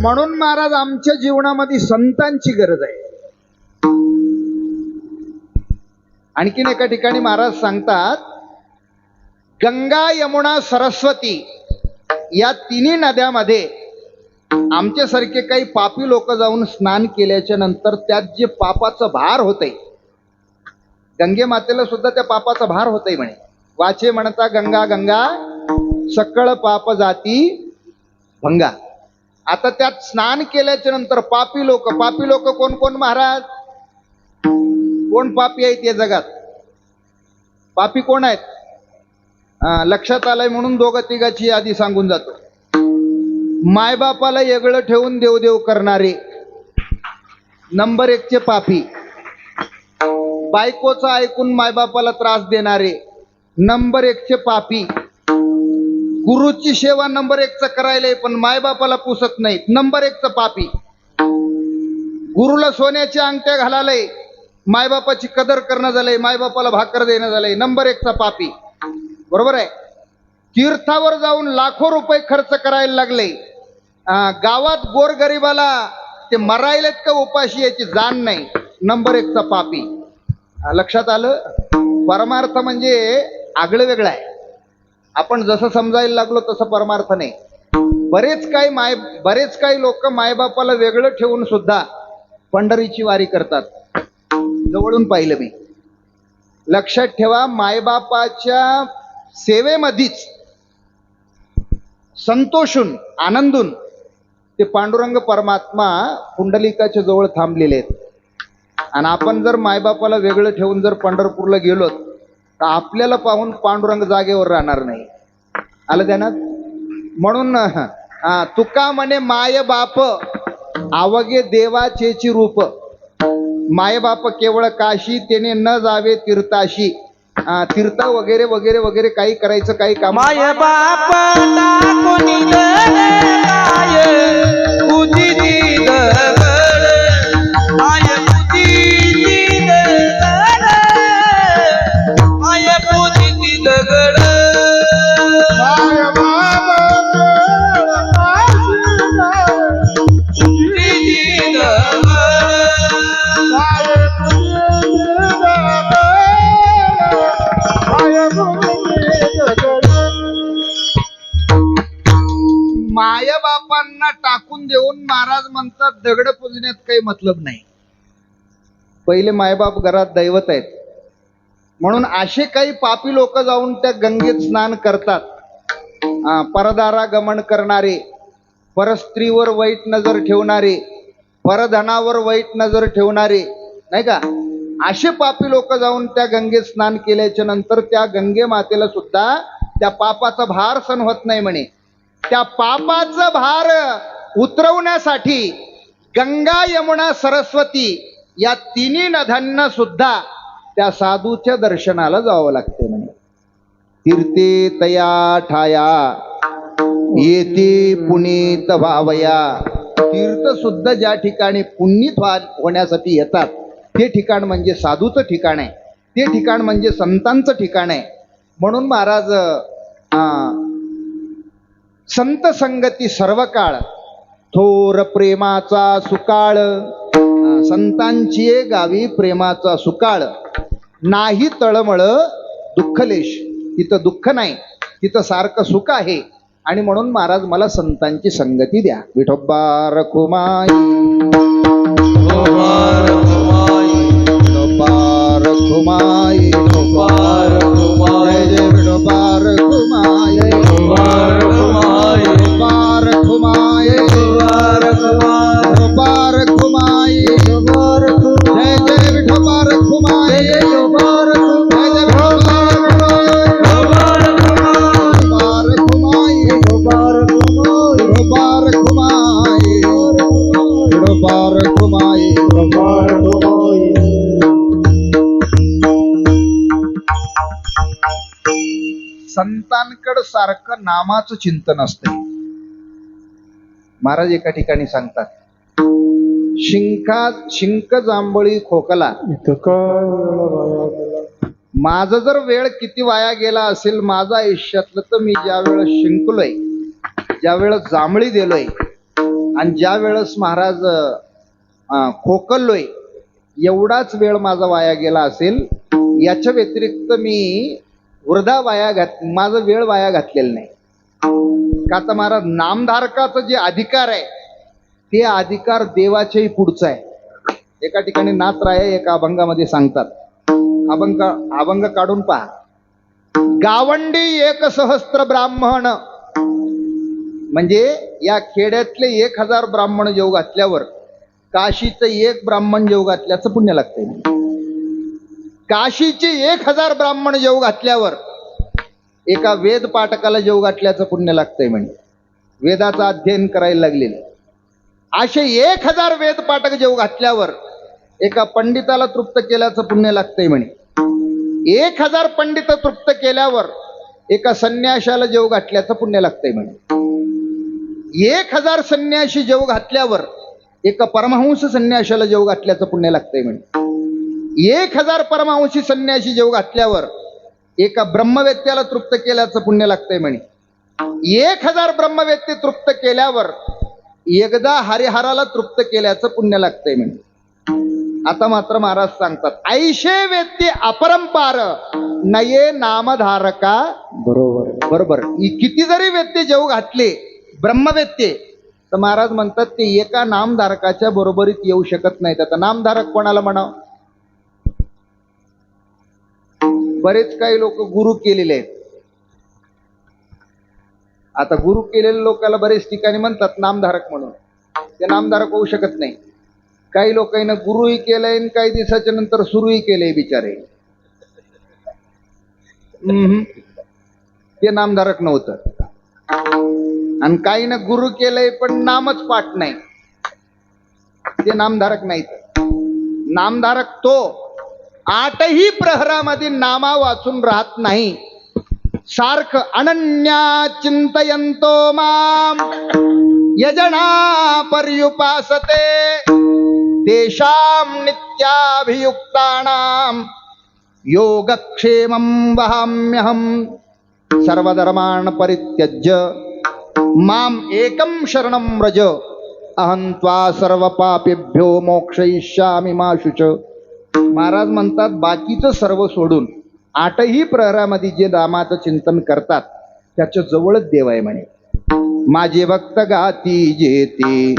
म्हणून महाराज आमच्या जीवनामध्ये संतांची गरज आहे. आणखीन एका ठिकाणी महाराज सांगतात, गंगा यमुना सरस्वती या तिन्ही नद्यामध्ये आमच्यासारखे काही पापी लोक जाऊन स्नान केल्याच्या नंतर त्यात जे पापाचं भार होतंय, गंगे मातेला सुद्धा त्या पापाचा भार होतंय म्हणे. वाचे म्हणता गंगा गंगा सकळ पाप जाती भंगा. आता त्यात स्नान केल्याच्या नंतर पापी लोक कोण कोण महाराज? कोण पापी आहेत या जगात? पापी कोण आहेत? लक्षात आलंय म्हणून दोघं तिघाची यादी सांगून जातो. मायबापाला वेगळं ठेवून देवदेव करणारे नंबर 1 चे पापी. बायकोचं ऐकून मायबापाला त्रास देणारे नंबर 1 चे पापी. गुरुची सेवा नंबर 1 च करायला पण मायबापाला पुसत नाहीत, नंबर 1 च पापी. गुरुला सोन्याच्या अंगठ्या घालालय, मायबापाची कदर करणं झालंय, मायबापाला भाकर देणं झालंय, नंबर 1 चा पापी. बरोबर आहे. तीर्थावर जाऊन लाखो रुपये खर्च करायला लागले, गावात गोरगरिबाला ते मरायलेत का उपाशी याची जाण नाही, नंबर 1 चा पापी. लक्षात आलं? परमार्थ म्हणजे आगळं वेगळं आहे. आपण जसं समजायला लागलो तसं परमार्थ नाही. बरेच काही लोक मायबापाला वेगळं ठेवून सुद्धा पंढरीची वारी करतात. जवळून पाहिलं मी. लक्षात ठेवा, मायबापाच्या सेवेमध्येच संतोषून आनंदून ते पांडुरंग परमात्मा पुंडलिकाच्या जवळ थांबलेले आहेत. आणि आपण जर मायबापाला वेगळं ठेवून जर पंढरपूरला गेलो तर आपल्याला पाहून पांडुरंग जागेवर राहणार नाही. आलं ध्यानात? म्हणून तुका म्हणे माय बाप आवगे देवाचेची रूप. मायबाप केवळ काशी तेने न जावे तीर्थाशी. तीर्थ वगैरे वगैरे वगैरे काही करायचं काही काम. माय बाप कोणी माय पूजी दीदगड, माय पूजी दीदगड, माय पूजी दीदगड. माय बाप पूजी दीदगड, माय माया बापांना टाकून देऊन महाराज म्हणतात दगड पुजण्यात काही मतलब नाही. पहिले मायबाप घरात दैवत आहेत. म्हणून असे काही पापी लोक जाऊन त्या गंगेत स्नान करतात. परदारा गमन करणारे, परस्त्रीवर वाईट नजर ठेवणारे, परधनावर वाईट नजर ठेवणारे, नाही का, असे पापी लोक जाऊन त्या गंगेत स्नान केल्याच्या नंतर त्या गंगे मातेला सुद्धा त्या पापाचा भार सहन होत नाही म्हणे. त्या पापाचा भार उतरवण्यासाठी गंगा यमुना सरस्वती या तिन्ही नद्यांना सुद्धा त्या साधूच्या दर्शनाला जावं लागते म्हणे. तीर्थे तया ठाया येते पुनीत व्हावया. तीर्थ सुद्धा ज्या ठिकाणी पुनीत होण्यासाठी येतात ते ठिकाण म्हणजे साधूचं ठिकाण आहे, ते ठिकाण म्हणजे संतांचं ठिकाण आहे. म्हणून महाराज संत संगती सर्व काळ थोर प्रेमाचा सुकाळ. संतांची गावी प्रेमाचा सुकाळ. नाही तळमळ दुःखलेश. तिथं दुःख नाही, तिथं सारखं सुख आहे. आणि म्हणून महाराज मला संतांची संगती द्या. विठोबा रखुमाई, विठोबा रखुमाई, विठोबा रखुमाई, जय विठोबा रखुमाई, विठोबा रखुमाई, विठोबा रखुमाई, विठोबा रखुमाई, जय जय विठोबा रखुमाई, जय जय विठोबा रखुमाई, संतांकडे सारखं नामाचं चिंतन असते. महाराज एका ठिकाणी सांगतात, शिंक जांभळी खोकला. माझा जर वेळ किती वाया गेला असेल माझा आयुष्यातलं, तर मी ज्या वेळेस शिंकलोय, ज्या वेळेस जांभळी दिलोय आणि ज्या वेळेस महाराज खोकलोय, एवढाच वेळ माझा वाया गेला असेल. याच्या व्यतिरिक्त मी वृधा माझा वेळ वाया घातलेला नाही. का तर महाराज नामधारकाचं जे अधिकार आहे ते अधिकार देवाच्याही पुढचा आहे. एका ठिकाणी नाथराय एका अभंगामध्ये सांगतात, अभंग काढून पहा. गावंडी एक सहस्त्र ब्राह्मण, म्हणजे या खेड्यातले 1000 ब्राह्मण जेव घातल्यावर काशीचं 1 ब्राह्मण जेव घातल्याचं पुण्य लागतंय. काशीचे 1000 ब्राह्मण जेव घातल्यावर एका वेद पाठकाला जेव घातल्याचं पुण्य लागतंय. म्हणजे वेदाचं अध्ययन करायला लागलेलं असे 1000 वेद पाठक जेव घातल्यावर एका पंडिताला तृप्त केल्याचं पुण्य लागतंय. म्हणे 1000 पंडित तृप्त केल्यावर एका संन्याशाला जेव घातल्याचं पुण्य लागतंय. म्हणे 1000 संन्याशी जेव घातल्यावर एका परमहंस संन्याशाला जेव घातल्याचं पुण्य लागतंय. म्हणे 1000 परमहंसी संन्याशी जेव घातल्यावर एका ब्रह्मवेत्याला तृप्त केल्याचं पुण्य लागतंय. म्हणे 1000 ब्रह्मवेत्ते तृप्त केल्यावर एकदा हरिहराला तृप्त केल्याचं पुण्य लागतंय. म्हणे आता मात्र महाराज सांगतात, ऐशे वेत्ते अपरंपार नये नामधारका. बरोबर किती जरी वेत्ते जेव घातले ब्रह्मवेत्ते तर महाराज म्हणतात ते एका नामधारकाच्या बरोबरीत येऊ शकत नाहीत. आता नामधारक कोणाला म्हणावं? बरेच काही लोक गुरु केलेले आहेत. आता गुरु केलेल्या लोकांना बरेच ठिकाणी म्हणतात नामधारक म्हणून, ते नामधारक होऊ शकत नाही. काही लोकांना गुरुही केलंय आणि काही दिवसाच्या नंतर सुरूही केलंय बिचारे, ते नामधारक नव्हतं. आणि काही ना गुरु केलंय पण नामच पाठ नाही, ते नामधारक नाहीत. नामधारक तो 8ही प्रहरामध्ये नामा वाचून राहत नाही, सारख अनन्या चिंतयंतो माम यजना पर्युपासते तेषां नित्याभियुक्तानां योगक्षेमं वहाम्यहं सर्वधर्मान् परित्यज्य माम एकं शरणं व्रज अहं त्वा सर्वपापेभ्यो मोक्षयिष्यामि मा शुच. महाराज म्हणतात बाकीचं सर्व सोडून 8ही प्रहरामध्ये जे रामाचं चिंतन करतात त्याच्या जवळच देव आहे. म्हणे माझे भक्त गाती जेते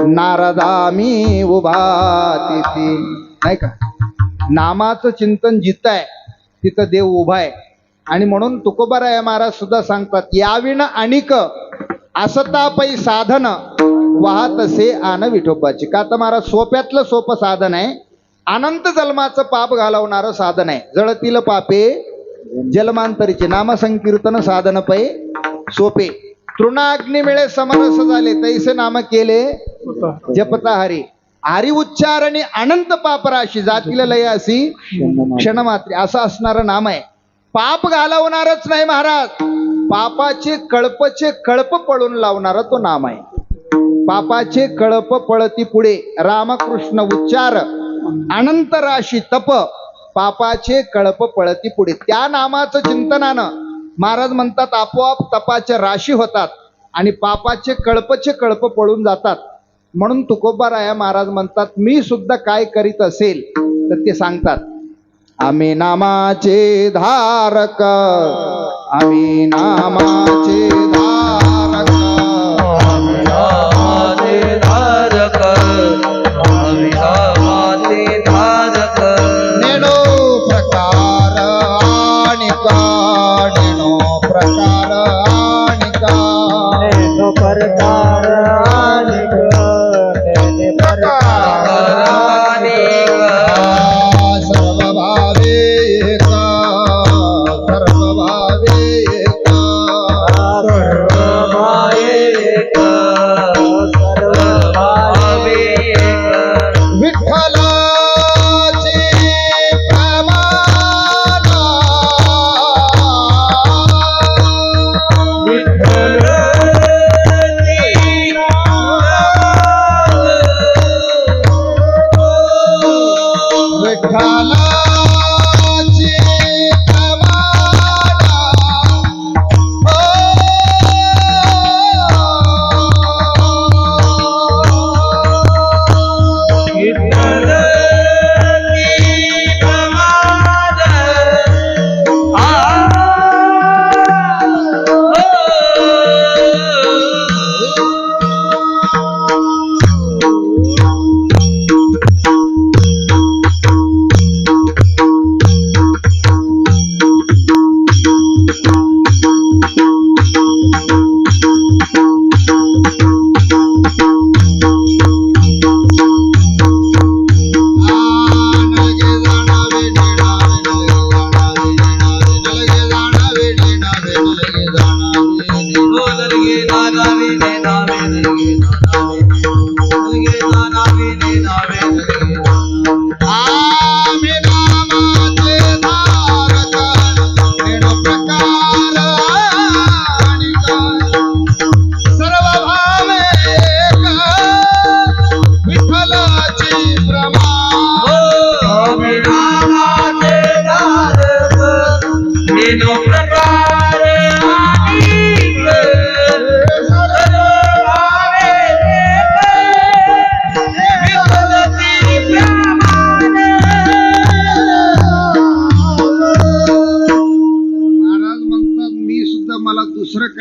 नारदामी उभा तिथे, नाही का? नामाचं चिंतन जिथं आहे तिथं देव उभा आहे. आणि म्हणून तुकोबाराय महाराज सुद्धा सांगतात, याविण अनिक असतापै साधन वाहतसे आन विठोबाची. का तर महाराज सोप्यातलं सोपं साधन आहे, अनंत जन्माचं पाप घालवणारं साधन आहे. जळतील पापे जन्मांतरीचे नामसंकीर्तन साधन पै सोपे. तृणाग्नी मिळे समरस झाले तैसे नाम केले जपता हरी. हरी उच्चारणी अनंत पापराशी जातील लय अशी क्षणमात्री, असं असणारं नाम आहे. पाप घालवणारच नाही महाराज, पापाचे कळपचे कळप पळून लावणारा तो नाम आहे. पापाचे कळप पळती पुढे रामकृष्ण उच्चार अनंत राशी तप, पापाचे कळप पळती पुढे. त्या नामाचं चिंतनानं महाराज म्हणतात आपोआप तपाच्या राशी होतात आणि पापाचे कळपचे कळप पळून जातात. म्हणून तुकोबाराया महाराज म्हणतात, मी सुद्धा काय करीत असेल तर ते सांगतात, आम्ही नामाचे धारक, आम्ही नामाचे धारक, आम्ही नामाचे धारक, आम्ही नामाचे धारक. नेनो प्रकार आणिका, नेनो प्रकार आणिका, नेनो प्रकार आणिक, नेनो प्रकार आणिक. सर्व भावे एका, सर्व भावे एका,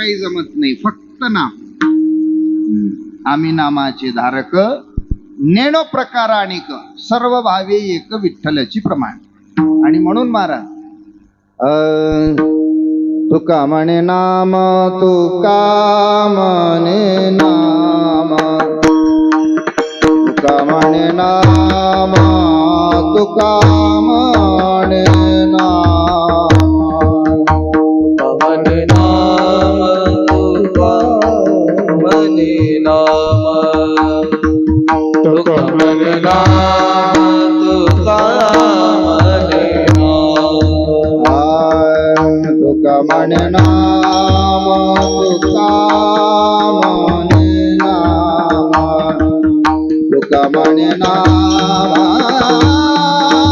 काही जमत नाही, फक्त नाम. आम्ही नामाचे धारक, नेणो प्रकार अनेक, सर्व भावे एक विठ्ठलाची प्रमाण. आणि म्हणून महाराज तुका म्हणे नाम, तुका म्हणे नाम, तुका म्हणे नाम, तुका म्हणे नाम, पवन नाम तुका म्हणे नाम, तुका म्हणे नाम, तुका म्हणे नाम. तुका म्हणे नाम, तुका म्हणे नाम, तुका म्हणे नाम, तुका म्हणे नाम,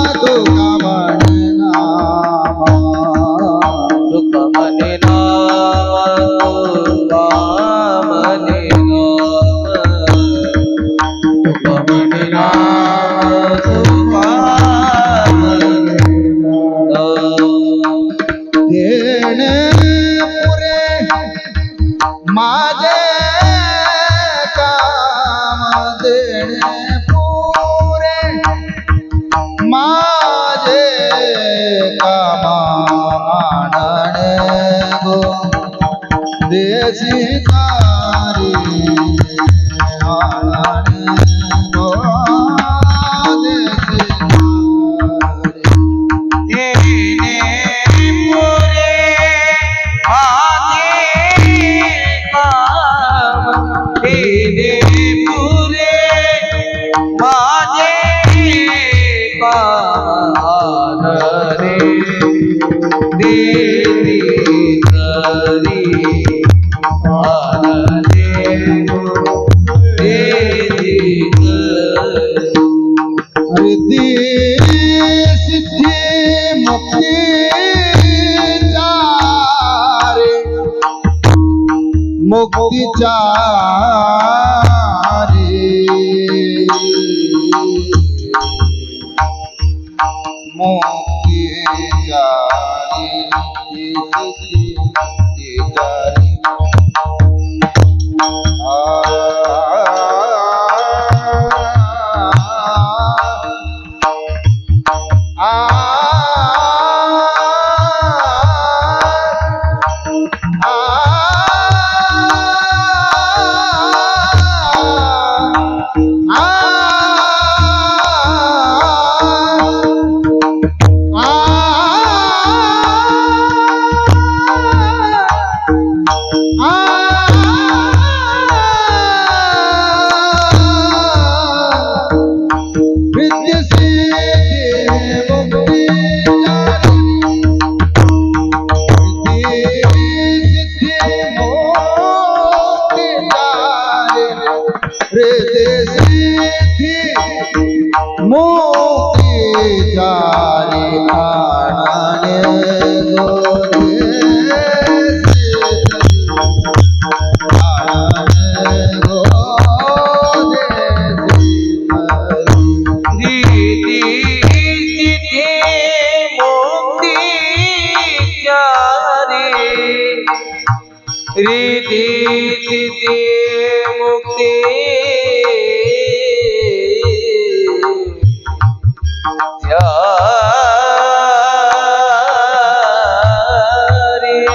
तुका म्हणे नाम, तुका म्हणे नाम, तुका म्हणे नाम, तुका म्हणे नाम. देणे पुरे माझे काम, देणे पुरे माझे काम, आणणे गो देसी तारी, आणणे गो देसी तारी. देणे पुरे माझे काम, देणे पुरे माझे काम, रे देती तरी, रे देती तरी. रिद्धी सिद्धी मुक्ती चारे, मुक्ती चारे, मुक्ती चारे, सिद्धी मुक्ती चारे. रिधी सिद्धी मुक्ती चारी,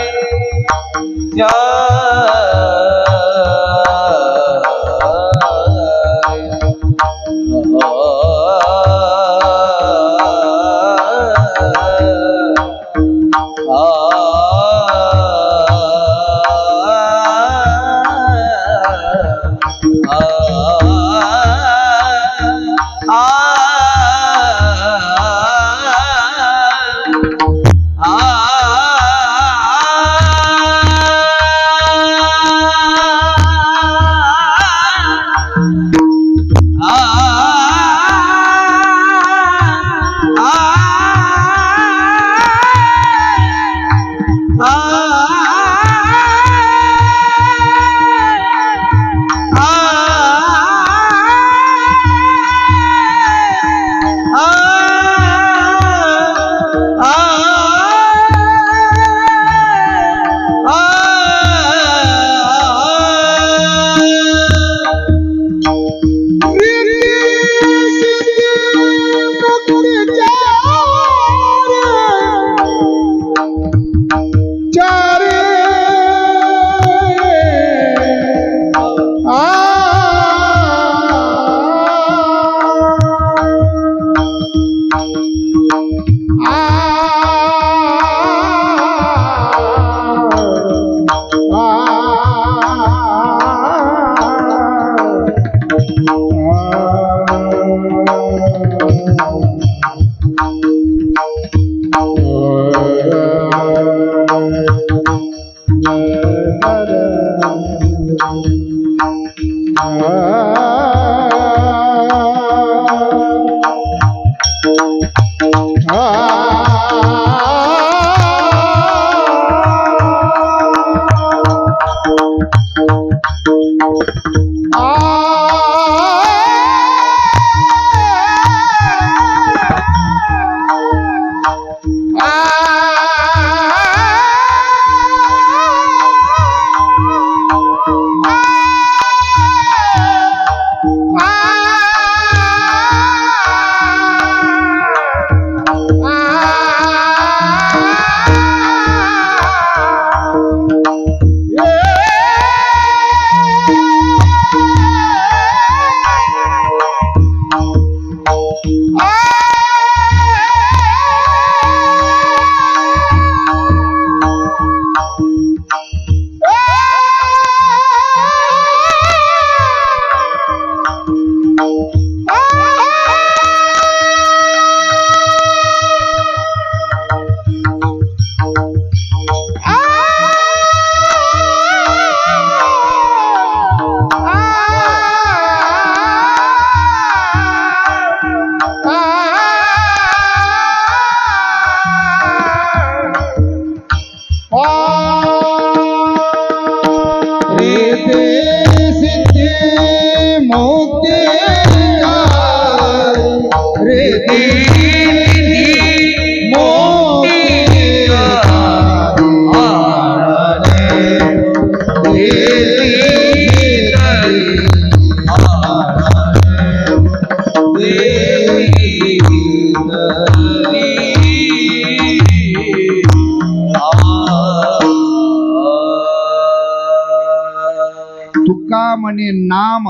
तुका म्हणे नाम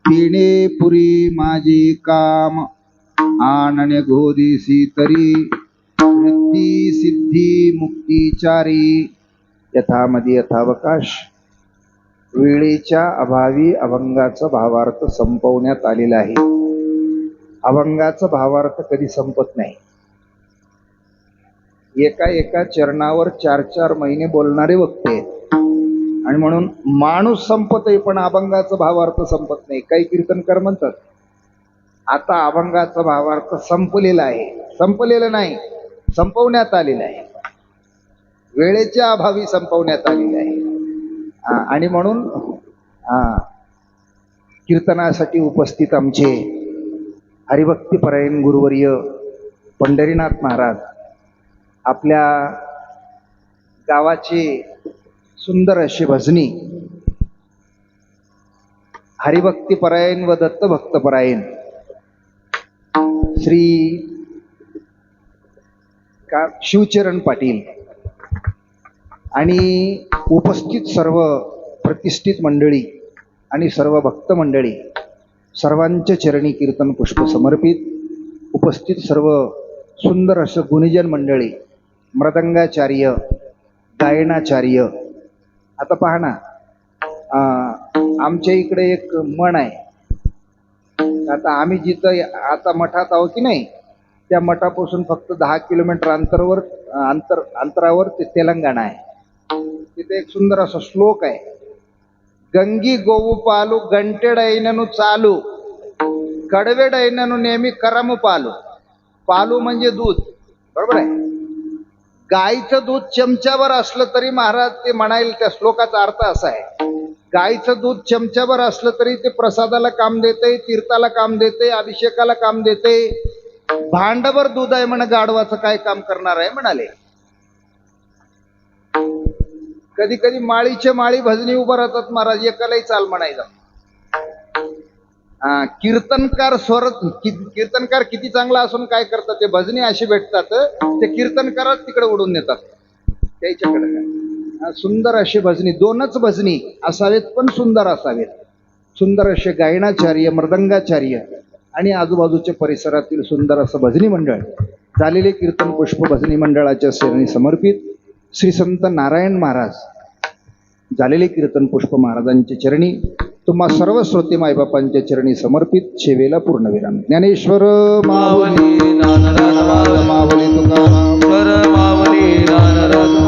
पिणे पुरी माझे काम आणणे घोदिसी तरी वृत्ती सिद्धी मुक्तीचारी यथामधी यथावकाश. वेळेच्या अभावी अभंगाचा भावार्थ संपवण्यात आलेला आहे. अभंगाचा भावार्थ कधी संपत नाही. एका एका चरणावर 4-4 महिने बोलणारे वक्ते आहेत आणि म्हणून माणूस संपत आहे पण अभंगाचा भावार्थ संपत नाही. काही कीर्तनकार म्हणतात आता अभंगाचा भावार्थ संपलेला आहे. संपलेलं नाही, संपवण्यात आलेला आहे. वेळेच्या अभावी संपवण्यात आलेला आहे. आणि म्हणून कीर्तनासाठी उपस्थित आमचे हरिभक्तीपरायण गुरुवर्य पंढरीनाथ महाराज आपल्या गावाचे सुंदर अशी भजनी हरिभक्तीपरायण व दत्तभक्तपरायण श्री शिवचरण पाटील आणि उपस्थित सर्व प्रतिष्ठित मंडळी आणि सर्व भक्त मंडळी सर्वांच्या चरणी कीर्तन पुष्प समर्पित. उपस्थित सर्व सुंदर असं गुणीजन मंडळी, मृदंगाचार्य, गायनाचार्य. आता पहा ना, आमच्या इकडे एक म्हण आहे. आता आम्ही जिथं आता मठात आहोत की नाही, त्या मठापासून फक्त 10 किलोमीटर अंतरावर ते तेलंगणा आहे. तिथे एक सुंदर असा श्लोक आहे, गंगी गोवू पालू गंटेडैननु चालू कडवेडैननु नेहमी करम पालू. पालू म्हणजे दूध, बरोबर आहे. गाईचं दूध चमच्यावर असलं तरी महाराज ते म्हणाल, त्या श्लोकाचा अर्थ असा आहे, गाईचं दूध चमच्यावर असलं तरी ते प्रसादाला काम देते, तीर्थाला काम देते, अभिषेकाला काम देते. भांडभर दूध आहे म्हणे गाढवाचं काय काम करणार आहे म्हणाले. कधी कधी माळीचे माळी भजनी उभं राहतात महाराज, एकालाही चाल म्हणायचं. कीर्तनकार किती चांगला असून काय करतात, ते भजनी असे भेटतात, ते कीर्तनकारच तिकडे उडून नेतात त्याच्याकडे. सुंदर असे भजनी, 2च भजनी असावेत पण सुंदर असावेत. सुंदर असे गायनाचार्य, मृदंगाचार्य आणि आजूबाजूच्या परिसरातील सुंदर असं भजनी मंडळ. झालेले कीर्तन पुष्प भजनी मंडळाच्या चरणी समर्पित. श्री संत नारायण महाराज झालेले कीर्तन पुष्प महाराजांच्या चरणी, तुम्हा सर्व श्रोते मायबापांच्या चरणी समर्पित. सेवेला पूर्णविराम. ज्ञानेश्वर माऊली